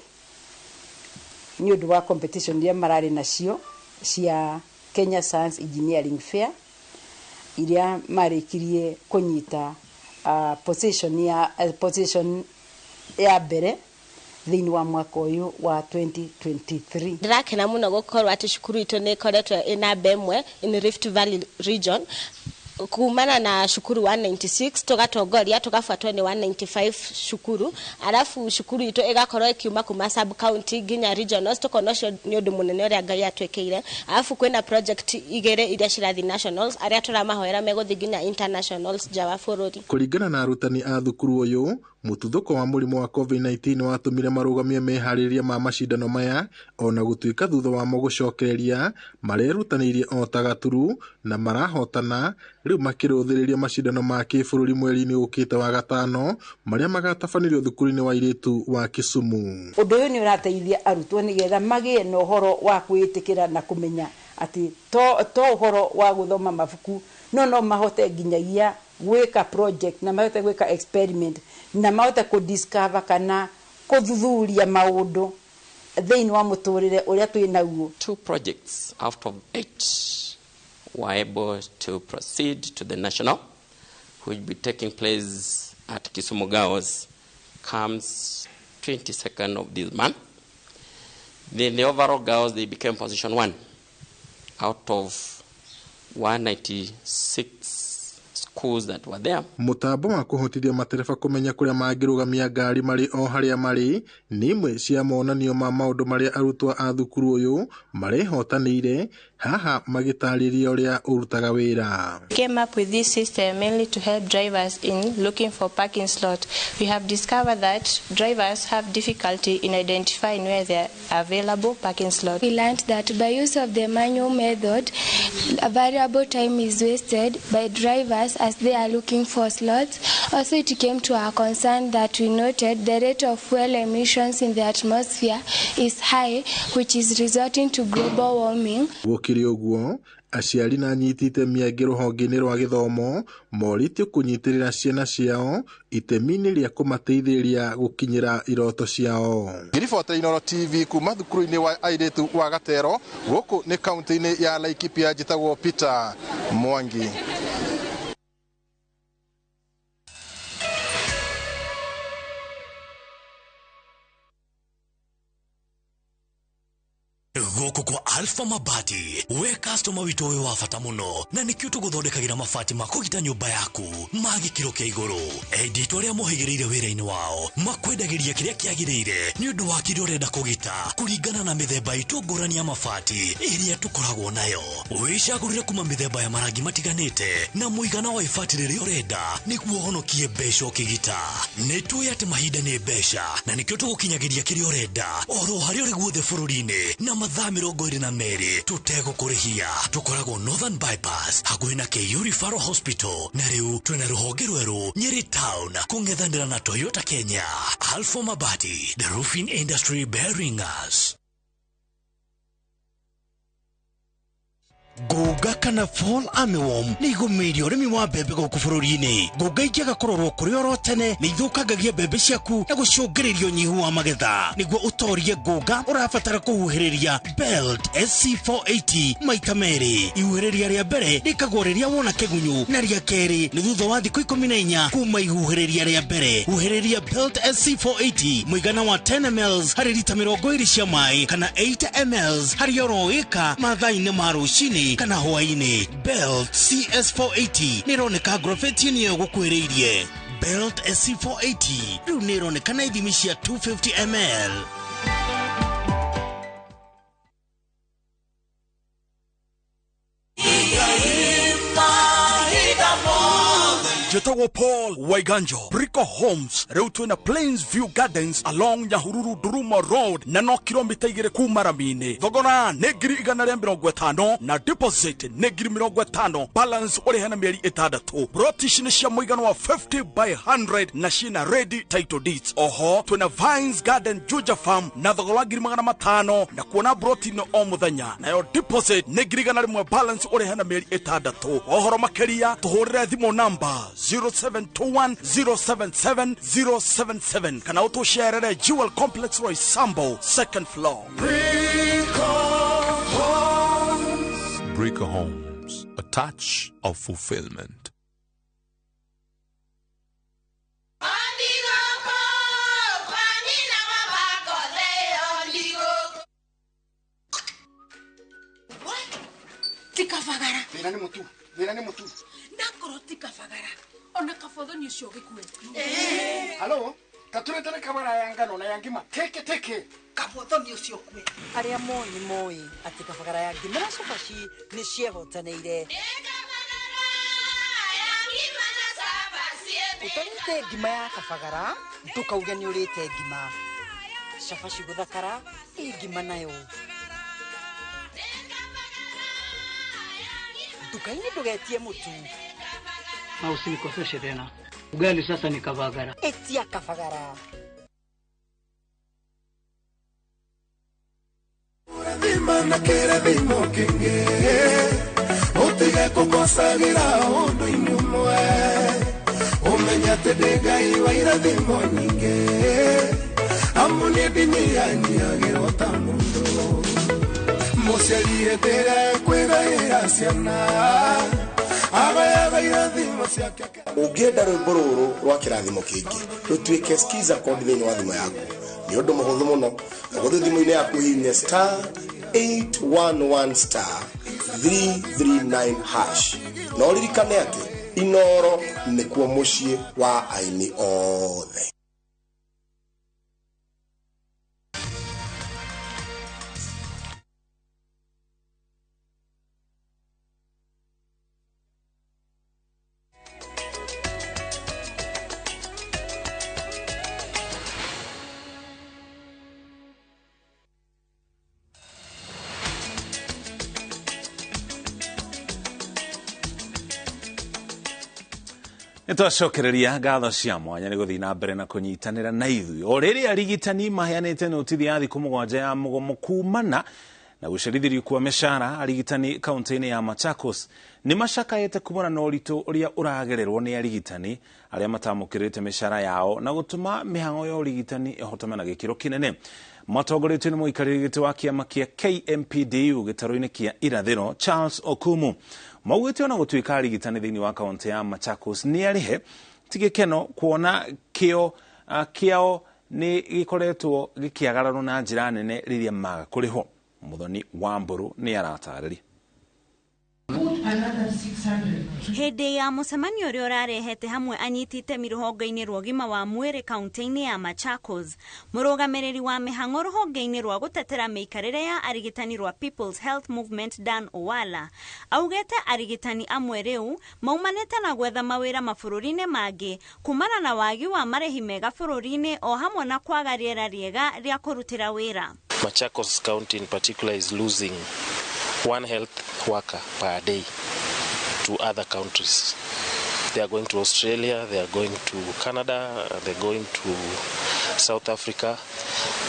nĩ ũndũ wa competition iria mararĩ nacio cia Kenya Science Engineering Fair iria marĩkirie kũnyita position ya mbere thĩinĩ wa mwaka ũyũ wa 2023. Ndirakena mũno gũkorwo atĩ cukuru itũ nĩ ĩkoretwo ĩna mbemwe in Rift Valley region. Kumana na shukuru 196 tugatongoria tugafuatwa ni 195 shukuru, alafu shukuru ito igakorwo ikiuma kuma sub county ginya regionals tukonocio ni undu munene uria Ngai atwekeire. Alafu kwena project igere iria cirathi nationals aria turamahoera meguthi ginya internationals jawa bururi. Kuringana na arutani a thukuru uyu, mututhuko wa murimu wa COVID-19 watumire marugamie meharĩrĩria ma macindano maya, ona gũtuĩka thutha wa mo gũcokereria marerutanĩirie o tagaturu na marahotana rĩu makĩrũthĩrĩria macindano ma kĩbũrũri mweri-inĩ ũkĩte wa gatano marĩa magatabanĩrio thukuru-inĩ wa airĩtu wa Kisumu. Ũndũ ũyũ nĩ ũrateithia arutwo nĩgetha magĩe na ũhoro wa kwĩtĩkĩra na kũmenya atĩ to ũhoro wa gũthoma mabuku no mahote nginyagia gwĩka project na mahote gwĩka experiment na mahote kudiscover kana kuthuthuria maũndũ thĩinĩ wa mũtũrĩre ũrĩa twĩ naguo. 2 projects out of 8 were able to proceed to the national, which will be taking place at Kisumu Girls comes 22nd of this month. Then the overall girls, they became position 1 out of 196 schools that were there. Mutambo wa kuhotithia matereba kumenya kuria mangĩrũgamia ngari marĩ o harĩa marĩ nĩ imwe cia monanio ma maũndũ marĩa arutwo a thukuru ũyũ marehotanĩire haha magĩtarĩria ũrĩa ũrutaga wĩra. Came up with this system mainly to help drivers in looking for parking slot. We have discovered that drivers have difficulty in identifying where there are available parking slots. We learned that by use of the manual method, a variable time is wasted by drivers as they are looking for slots. Also, it came to our concern that we noted the rate of fuel emissions in the atmosphere is high, which is resulting to global warming. Gũkĩrĩ ũguo, aciari na anyiti itemi aingĩ rũhonge-inĩ rwa gĩthomo moritio kũnyitĩrĩra ciana ciao itemi-inĩ rĩa kũmateithĩrĩria gũkinyĩra iroto ciao. Ngiribota Inooro TV kuma thukuru-inĩ wa airĩtu wa Gatero gũkũ nĩ kaunti-inĩ ya Laikipia, njĩtagwo Peter Mwangi. Goko kwa Alpha Mabati, we customer witu we wafata muno na nikio tuguthondekagira mabati makugita nyumba yaku magikiro kia iguru. Editwa ria muhigirire wira-ini wao makwendagiria kiria kiagirire ni undu wa kiria urenda kugita kuringana na mithemba itu ngurani ya mabati iria tukoragwo nayo. Wicagurire kuma mithemba ya marangi matiganite na muigana wa ibati riria urenda niguo honokie mbeca ukigita. Nituĩ ati mahinda ni mbeca na nikio tugukinyagiria kiria urenda oro haria uri guothe bururi-ini na mathaa 22 tutegũkũrĩhia. Tukoragwo Northern Bypass hakuhĩ na KU Referral Hospital na rĩu twina rũhonge rwerũ Nyeri Town kũng'ethanĩra na Toyota Kenya. Alpha Mabati, the roofing industry bearing us. Nguga kana fall armyworm ni igũmĩire ũrĩmi wa mbembe gũkũ bũrũri-inĩ. Nguga ingĩaga kũrorwo kũrĩ oro tene nĩ ithũkangagia mbembe ciaku na gũcũngĩrĩria ũnyihu wa magetha. Nĩguo ũtorie nguga ũrabatara kũhuhĩrĩria Belt SC480 maita merĩ. Ihuhĩrĩria rĩa mbere rĩkagwo rĩrĩa wona kĩgunyũ na rĩa kerĩ nĩ thutha wa thikũ 14 kuma ihuhĩrĩria rĩa mbere. Huhĩrĩria Belt SC480 mũigana wa 10 ml harĩ lita 20 cia maĩ kana 8 ml harĩ oro ĩka mathaa-inĩ ma rũcinĩ kana hwaini. Belt CS480 nironeka agrovet-inĩ ĩyo gũkuhĩrĩirie. Belt SC480 rĩu nĩroneka na ithimi cia 250 ml. Njetago Paul Waiganjo, Brico Homes, Reutwena Plains View Gardens along Nyahururu Duruma Road, na no kilomita igere kumaramine. Thogora negiri igana rĩa 50 na deposit negiri 50, balance ore hana mieri 6. Brotish ni cia muigano wa 50 by 100 na shina ready title deeds. Oho twena Vines Garden Juja Farm na thogora ngiri 500 na kuona broti no o muthenya. Nayo deposit negiri igana rimwe, balance ore hana mieri 6. Ohoro makeria tuhurire thimo number 0721077077 kana utusherere Jewel Complex Roy Sambo, 2nd floor. Brico Homes, a touch of fulfillment. Tikafagara. Wira ni mutu. Nakoro tikafagara. Ona kafodho ni ucio gikue. Hello? Katurete na kabara ya ngano na ya ngima. Teke. Kafodho ni ucio kue. Aria moi ati kafagara ya ngima na sofaci ni ciehotaneire. Utarite ngima ya kafagara, ndukauge ni urite ngima. Shafaci guthakara, ngima nayo. Dukaini ndugetie mutu. Na usinikoseshe tena. Ugali sasa ni kafagara. Etia kafagara. Uradima na kera bimo kenge. Otige kukosagira ondo inyumwe. Omenyate dega iwa iradimo nyinge. Amune bini yanyagira otamundo. Mosialie tere kwega irasiana. Ungenda rwimbo ruru rwa kirathimo kingi rutwike skiza code thini wa thimo yaku ni undu muhuthu muno guthu thimo-ini yaku hihinya *811*339# no ririkane ati Inoro nikuo mucii wa aini othe. Nitwacokereria ngatho cia mwanya ni guthii na mbere na kunyitanira na ithui o riria arigitani maheanite notithi ya thiku 7 ya mugomo kumana na gucerithirio kwa mishara. Arigitani kaunti-ini ya Machakos ni macakaite kumana na uritu uria uragererwo ni arigitani aria matamukirite mishara yao na gutuma mihango ya urigitani ihotome na gikiro kinene. Matongoretio ni muikariri giti wa kiama kia KMPDU gitaro-ini kia irathiro Charles Okumu maugitio na gutuika arigitani thiini wa kaunti ya Machakos ni arihe tigikeno kuona kiao ni gikoretwo gikiagararwo na njira nene riria maga kuriho. Muthoni wa Mburu ni aratarĩria. Hĩndĩ ya mũcemanio ũrĩa ũrarehete hamwe anyiti itemi rũhonge-inĩ rwa ũgima wa mwĩrĩ kaunti-inĩ ya Machakos, mũrũgamĩrĩri wa mĩhang'o rũhonge-inĩ rwa gũtetera mĩikarĩre ya arigitani rwa People's Health Movement Dan Owala augete arigitani amwe rĩu maumanĩte na gwetha mawĩra mabũrũri-inĩ mangĩ kumana na wagi wa marĩhi mega bũrũri-inĩ o hamwe na kwaga rĩera rĩega rĩa kũrutĩra wĩra. Machakos County in particular is losing one health worker per day to other countries. They are going to Australia, they are going to Canada, they're going to South Africa.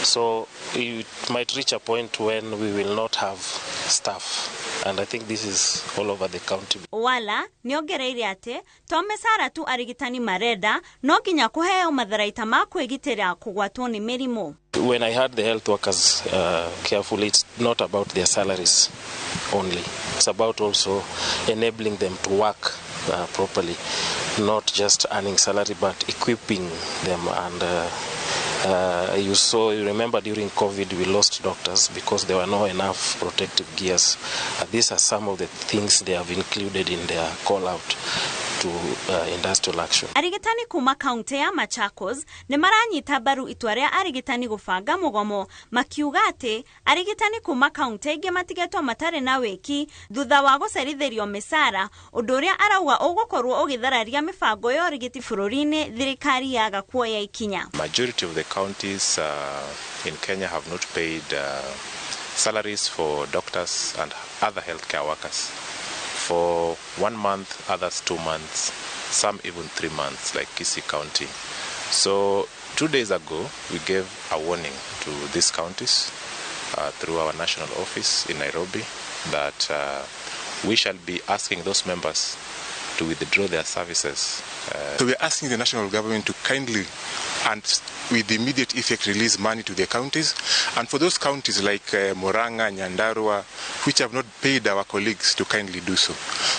So it might reach a point when we will not have staff. And I think this is all over the county. Wala niongereire ati to mesara tu arigitani marenda no nginya kuheo matharaita ma kwigitira kugwatwo ni mirimu. When I heard the health workers carefully, it's not about their salaries only. It's about also enabling them to work properly, not just earning salary but equipping them. And you remember during COVID we lost doctors because there were not enough protective gears. These are some of the things they have included in their call out. to industrial action. Arigitani kuma kaunti ya Machakos ne maranyita mbaru itua ria arigitani gubanga mugomo makiuga ati arigitani kuma kaunti ingi matigetwo matare na wiki thutha wa gucerithirio misara undu uria arauga ugukorwo ugithararia mibango ya urigiti bururi-ini thirikari yaga kuoya ikinya. Majority of the counties in Kenya have not paid salaries for doctors and other healthcare workers for 1 month, others 2 months, some even 3 months, like Kisii County. So 2 days ago, we gave a warning to these counties through our national office in Nairobi that we shall be asking those members to withdraw their services. So we are asking the national government to kindly and with immediate effect release money to the counties, and for those counties like Murang'a, Nyandarua, which have not paid our colleagues, to kindly do so.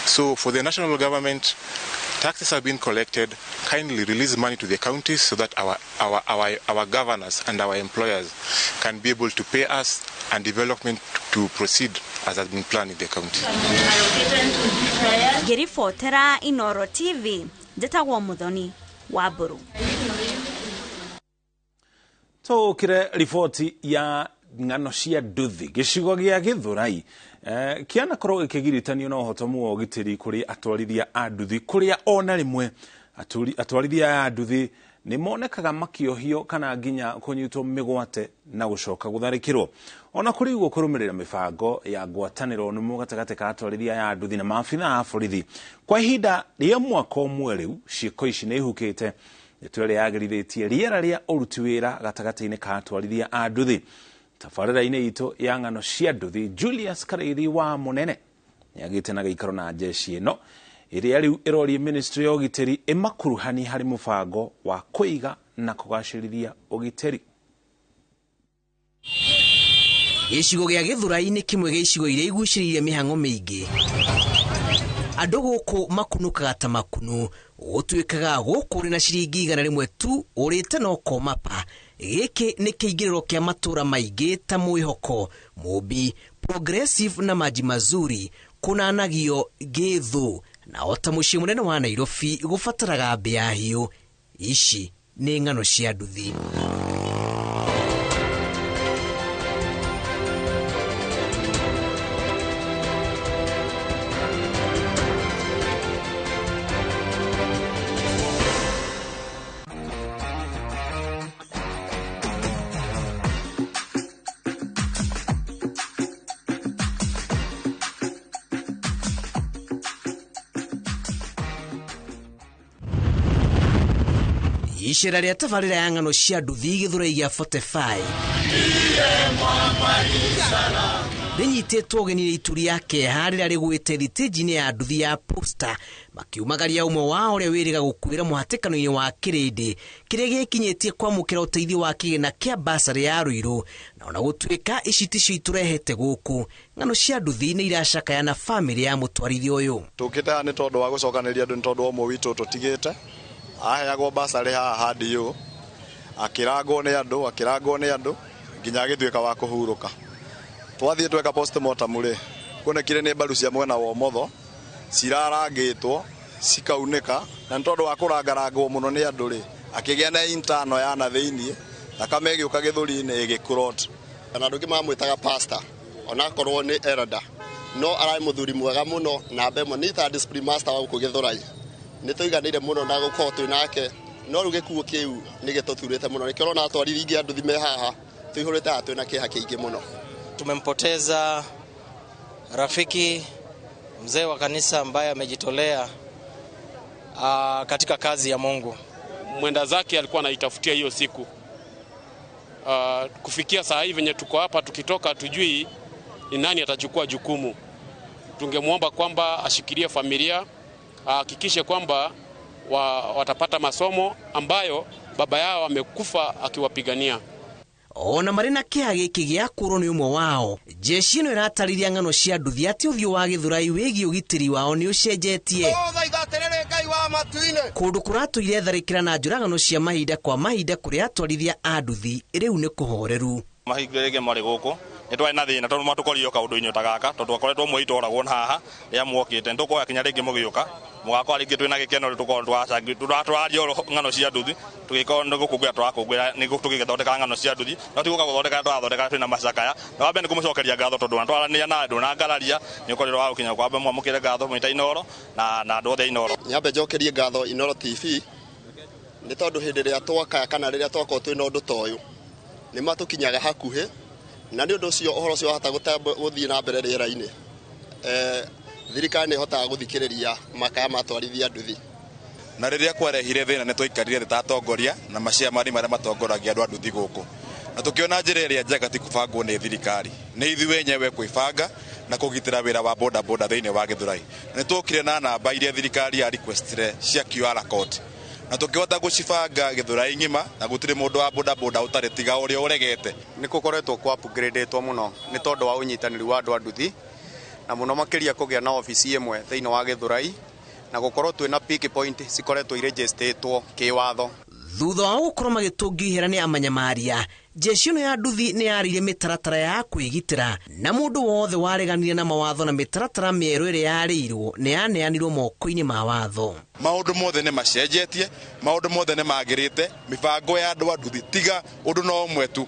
So for the national government, taxes have been collected, kindly release money to the counties so that our governors and our employers can be able to pay us and development to proceed as has been planned in the county. Ngiribotera Inoro TV, Njĩtagwo Muthoni wa Mburu. Tukire riboti ya ng'ano cia nduthi gĩcigo gĩa Gĩthũrai kĩanakorwo gĩkĩgiritanio na ũhotomu wa ũgitĩri kũrĩ atwarithia a nduthi kũrĩa ona rĩmwe atwarithia a nduthi nĩ monekaga makĩohio kana nginya kũnyitwo mĩgwate na gũcoka gũtharĩkĩrwo. Ona kũrĩ ũguo kũrũmĩrĩra mĩbango ya ngwatanĩro nĩ gatagatĩ ka atwarithia a nduthi na maabitha a borithi kwa ihinda rĩa mwaka ũmwe rĩu ciĩko ici nĩ ihukĩte itua rĩa yagĩrithĩtie rĩera rĩa ũruti wĩra gatagatĩ-inĩ ka atwarithia a nduthi. Tabarĩra-inĩ itũ ya ng'ano cia nduthi, Julius Karĩithi wa Mũnene nĩagĩte na gĩikaro na jeshi ĩno ĩrĩa rĩu ĩrorie ministry ya ũgitĩri ĩmakuruhani harĩ mũbango wa kũiga na kũgacĩrithia ũgitĩri. Gĩcigo gĩa Gĩthũrai nĩ kĩmwe gĩa icigo iria igucĩrĩirie mĩhang'o mĩingĩ. Andũ gũkũ makunũkaga ta makunu gũtuĩkaga gũkũ na ciringi 100 tu ũrĩte no komapa. Gĩkĩ nĩ kĩingĩrĩro kĩa matũra maingĩ ta Mwĩhoko, Mũmbi, Progressive na Maji Mazuri kunanagio Gĩthũ na ota mũciĩ mũnene wa Nairobi gũbataraga mbĩa hiũ. Ici nĩ ng'ano cia nduthi. Icera rĩa tabarĩra ya ng'ano cia nduthi Gĩthũrai gĩa 45 rĩnyitĩtwo ũgeni itu rĩa keha rĩrĩa rĩgwĩte thitĩnji-inĩ ya nduthi ya Posta makiumagaria ũmwe wao ũrĩa wĩrĩga gũkuĩra mũhatĩkano-inĩ wa Kĩrĩndĩ kĩrĩa gĩkinyĩtie kwamũkĩra ũteithio wa kĩgĩna kĩa basarĩ ya Ruiru na ona gũtuĩka ici ticio itũrehete gũkũ. Ng'ano cia nduthi nĩ iracakaya na famĩlĩ ya mũtwarithia ũyũ. Tũkĩte nĩ tondũ wa gũcokanĩria andũ, nĩ tondũ ũmwe witũ tũtigĩte aheagwo basarĩ haha handi ũũ akĩrangwo nĩ andũ nginya agĩtuĩka wa kũhurũka. Twathiĩ tweka postmortem rĩ kuonekire nĩ mbaru cia mwena wa ũmotho cirarangĩtwo cikaunĩka, na nĩ tondũ wa kũrangarangwo mũno nĩ andũ rĩ akĩgĩa na intano ya na thĩiniĩ thakame ĩgĩũka gĩthũri-inĩ ĩgĩkurot. Na andũ angĩ mamwĩtaga pastor onakorwo nĩ elder no ararĩ mũthuri mwega mũno na mbemwe nĩ ta discipline master wa gũkũ Gĩthũrai. Nĩ tũiganĩire mũno na gũkorwo twĩ nake, no rĩu gĩkuũ kĩu nĩ gĩtũturĩte mũno. Nĩkĩo ũrona atwarithia ingĩ a nduthi me haha tũihũrĩte haha twĩ na kĩeha kĩingĩ mũno. Tumempoteza rafiki mzee wa kanisa ambaye amejitolea katika kazi ya Mungu. Mwenda zake alikuwa anaitafutia hiyo siku. Kufikia saa hii venye tuko hapa tukitoka tujui ni nani atachukua jukumu. Tungemuomba kwamba ashikilie familia, hakikishe kwamba watapata masomo ambayo baba yao amekufa akiwapigania. Ona marĩ na kĩeha gĩkĩ gĩa kũrwo nĩ ũmwe wao, jeshi ĩno ĩratarĩria ng'ano cia nduthi atĩ ũthiũ wa Gĩthũrai wĩgiĩ ũgitĩri wao nĩ ũcenjetie. Kũndũ kũratũire tharĩkĩra na njũragano cia mahinda kwa mahinda kũrĩ atwarithia a nduthi rĩu nĩ kũhoreru. Mahinda rĩngĩ marĩ gũkũ nĩ twarĩ na thĩna tondũ matũkorirwo kaũndũ-inĩ ta gaka, tondũ twakoretwo mwĩitoragwo haha rĩa mwokĩte, nĩtũkoya kinya rĩngĩ mũgĩũka mugakora ringi twina gikeno tukorwo twacaria ng'ano cia nduthi tugikorwo nĩ gũkũngũĩra tũrakũngũĩra nĩguo tũgĩthondeka ng'ano cia nduthi no tiguka gũthondeka tũrathondeka twĩna macakaya na wambe nĩ kũmũcokeria ngatho tondũ na twaranĩria na andũ na ngararia nĩ ũkorirwo wa gũkinya kwambe mwamũkĩre ngatho mwĩta Inoro na andũ othe Inoro. Nyambe njokerie ngatho Inoro TV nĩ tondũ hĩndĩ ĩrĩa twakaya kana rĩrĩa twakorwo twĩna ũndũ ta ũyũ nĩ matũkinyaga hakuhĩ na nĩ ũndũ ũcio ũhoro ũcio wahota gũthiĩ na mbere rĩera-inĩ. Thirikari nĩ ĩhotaga gũthikĩrĩria makaya matwarithia nduthi. Na rĩrĩa kwarehire thĩna nĩ twaikarire thĩ ta atongoria na maciamani marĩa matongoragia andũ a nduthi gũkũ na tũkĩona njĩra ĩrĩa njega ti kubangwo nĩ thirikari nĩ ithuĩ wenyewe kwĩbanga na kũgitĩra wĩra wa boda boda thĩinĩ wa Gĩthũrai. Nĩ tũkire na namba iria thirikari ya requestire cia QR code na tũkĩhota gũcibanga Gĩthũrai ng'ima na gũtirĩ mũndũ wa boda boda ũtarĩ tiga ũrĩa ũregete. Nĩ gũkoretwo kwa upgradeetwo mũno nĩ tondũ wa ũnyitanĩri wa andũ a nduthi na mũno makĩria kũgĩa na obici ĩmwe thĩinĩ wa Gĩthũrai na gũkorwo twĩna pick point cikoretwo iregistrĩtwo kĩwatho. Thutha wa gũkorwo magĩtũngihĩra nĩ amanyamaria, jeshi ĩno ya nduthi nĩ yarĩire mĩtaratara ya kwĩgitĩra na mũndũ wothe wareganire na mawatho na mĩtaratara mĩerũ ĩrĩa yarĩirwo nĩ yaneanirwo moko-inĩ ma watho. Maũndũ mothe nĩ macenjetie, maũndũ mothe nĩ magĩrĩte, mĩbango ya andũ a nduthi tiga ũndũ no ũmwe tu.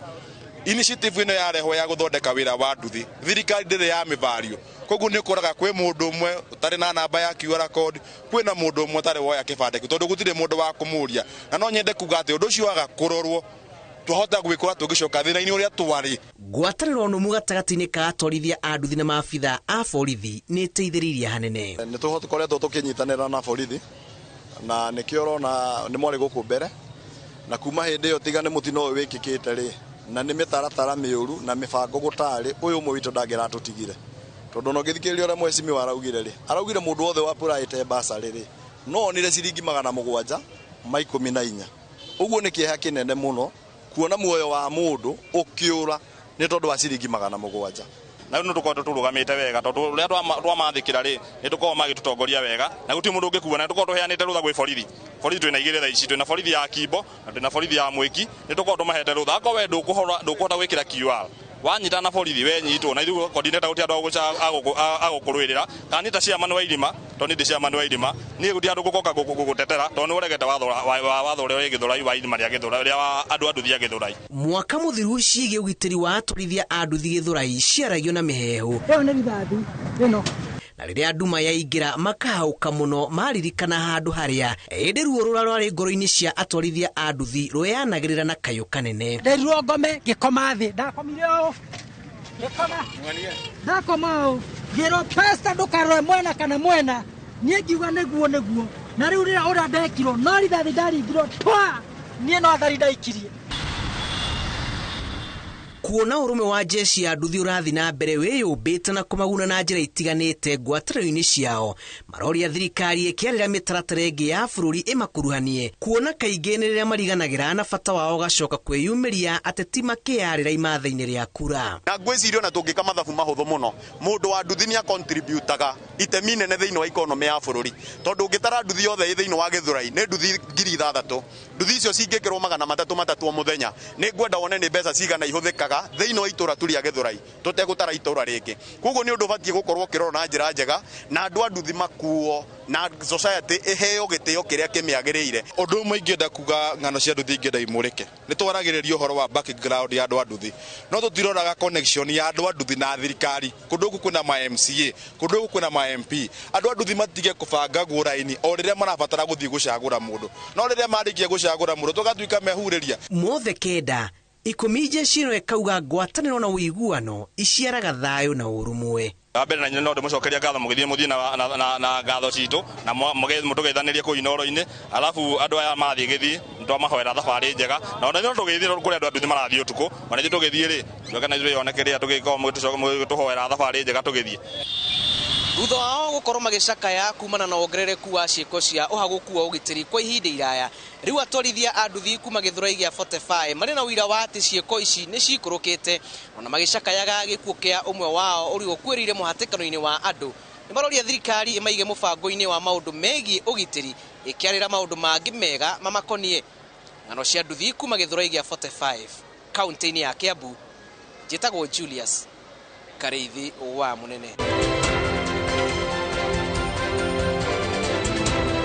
Initiative ĩno yarehwo ya gũthondeka wĩra wa nduthi thirikari ndĩrĩ ya mĩvario. Koguo nĩ ũkoraga kwĩ mũndũ ũmwe ũtarĩ na namba ya QR code, kwĩna mũndũ ũmwe ũtarĩ woya kĩbandĩ kĩu tondũ gũtirĩ mũndũ wa kũmũria. Na no nyende kuga atĩ ũndũ ũcio waga kũrorwo twahota gwĩkora tũgĩcoka thĩna-inĩ ũrĩa twarĩ. Ngwatanĩro nũmu gatagatĩ-inĩ ka atwarithia a nduthi na maabitha a borithi nĩ ĩteithĩrĩirie hanene. Nĩ tũkoretwo tũkĩnyitanĩra na borithi na nĩkĩo ũrona nĩ mwarĩ gũkũ mbere na kuma hĩndĩ ĩyo tiga nĩ mũtino ũyũ wĩkĩkĩte rĩ na nĩ mĩtaratara mĩũru na mĩbango gũtarĩ ũyũ ũmwe witũ ndangĩratũtigire. Tondũ no gĩthikĩrĩria ũrĩa mwecimi araugire rĩ araugire mũndũ wothe wapũraĩte basarĩ rĩ no onire ciringi 714 ũguo nĩ kĩeha kĩnene mũno kuona muoyo wa mũndũ ũkĩũra nĩ tondũ wa ciringi 714. Na nĩ tũkorwo tũrũgamĩte wega tondũ rĩrĩa twamathĩkĩra rĩ nĩ tũkorwo magĩtũtongoria wega na gũtirĩ mũndũ ũngĩkuua na nĩ tũkorwo tũheanĩte rũtha gwĩ borithi. Borithi twĩna igĩrĩ thaa ici, twĩna borithi ya Kimbo na twĩna borithi ya Mwĩki, nĩ tũkorwo tũmahete rũtha. Akorwo we ndũkũhota gwĩkĩra QR wanyita na borithi we nyitwo na ithuĩ coordinator gũtirĩ andũ agũkũrũĩrĩra kana nĩ ta ciamani wa irima tondũ nĩ ciamani wa irima niĩ gũtirĩ andũ gũkoka gũgũtetera tondũ nĩ ũregete watho ũrĩa wĩ Gĩthũrai wa irima rĩa Gĩthũrai ũrĩa wa andũ a nduthi a Gĩthũrai. Mwaka mũthiru ciĩgiĩ ũgitĩri wa atwarithia a nduthi Gĩthũrai ciaragio na mĩheehũ. Na rĩrĩa nduma yaingĩra makahaũka mũno maririkana handũ harĩa ĩndĩ ruo rũra rwarĩ ngoro-inĩ cia atwarithia a nduthi rweanagĩrĩra na kayũ kanene. Nderirwo ngome ngĩkoma thĩ ndakomire ũũ ndakoma ũũ ngĩrwo pesta ndũkarore mwena kana mwena niĩ ngiuga nĩguo na rĩu rĩrĩa ũrĩa ndekirwo no rithathi ndaringirwo twa niĩ no athari ndaikirie. Kuona ũrũme wa jeshi ya nduthi ũrathi na mbere wĩyũmbĩte na kũmaguna na njĩra itiganĩte ngwatanĩro-inĩ ciao maroria thirikari ĩkĩarĩra mĩtaratara ĩngĩ ya bũrũri ĩmakuruhanie kuona kaingĩ nĩ rĩrĩa mariganagĩra na bata wao gacoka kwĩyumĩria ateti makĩyarĩra imatha-inĩ rĩa kura. Na ngwĩciria ona tũngĩka mathabu mahũthũ mũno mũndũ wa nduthi nĩ akontributaga itemi nene thĩinĩ wa ikonomi ya bũrũri tondũ ũngĩtara nduthi yothe thĩinĩ wa Gĩthũrai nĩ nduthi 6,000 nduthi icio cingĩkĩrwo 300 o mũthenya nĩ ngwenda wone nĩ mbeca cigana ihũthĩkaga thĩinĩ wa itũra tu rĩa Gĩthũrai tũtegũtara itũra rĩngĩ. Koguo nĩ ũndũ ũbatiĩ gũkorwo ũkĩrorwo na njĩra njega na andũ a nduthi makuo na society ĩheo gĩtĩo kĩrĩa kĩmĩagĩrĩire. Ũndũ ũmwe ingĩenda kuga ng'ano cia nduthi ingĩenda imũrĩke nĩ twaragĩrĩria ũhoro wa background ya andũ a nduthi no tũtiroraga connection ya andũ a nduthi na thirikari. Kũndũ gũkũ kwĩna ma MCA, kũndũ gũkũ kwĩna ma MP. Andũ a nduthi matige kũbangagwo raini o rĩrĩa marabatara gũthiĩ gũcagũra mũndũ no rĩrĩa marĩkia gũcagũra mũndũ tũgatuĩka mehurĩria. Mothe kenda ikũmi jeshi ĩno ĩkauga ngwatanĩro na ũiguano iciaraga thayũ na ũrũmwe. Wambere na no ndĩmũcokeria ngatho mũthiĩ na ngatho citũ na mũtũgeithanĩrie kũu Inoro-inĩ alafu andũ aya mathiĩ gĩthiĩ nĩtwamahoera thabarĩ njega na ona ithuĩ tũgĩthiĩ kũrĩa andũ a nduthi marathiĩ ũtukũ ona ithuĩ tũgĩthiĩ rĩ tũke na ithuĩ yoneke rĩrĩa tũgĩtũhoera thabarĩ njega tũgĩthiĩ. Thutha wao gũkorwo magĩcakaya kumana na wongerereku wa ciĩko cia ũhagũku wa ũgitĩri kwa ihinda iraya, rĩu atwarithia a nduthi kuma Gĩthũrai gĩa 45 marĩ na ũira wa atĩ ciĩko ici nĩ cikũrũkĩte ona magĩcakayaga gĩkuũ kĩa ũmwe wao ũrĩa ũkuĩrĩire mũhatĩkano-inĩ wa andũ. Nĩ maroria thirikari ĩmaige mũbango-inĩ wa maũndũ megiĩ ũgitĩri ĩkĩarĩra maũndũ mangĩ mega mamakoniĩ. Ng'ano cia nduthi kuma Gĩthũrai gĩa 45 kaunti-inĩ ya Kiambu, njĩtagwo Julius Kareithi wa Mũnene.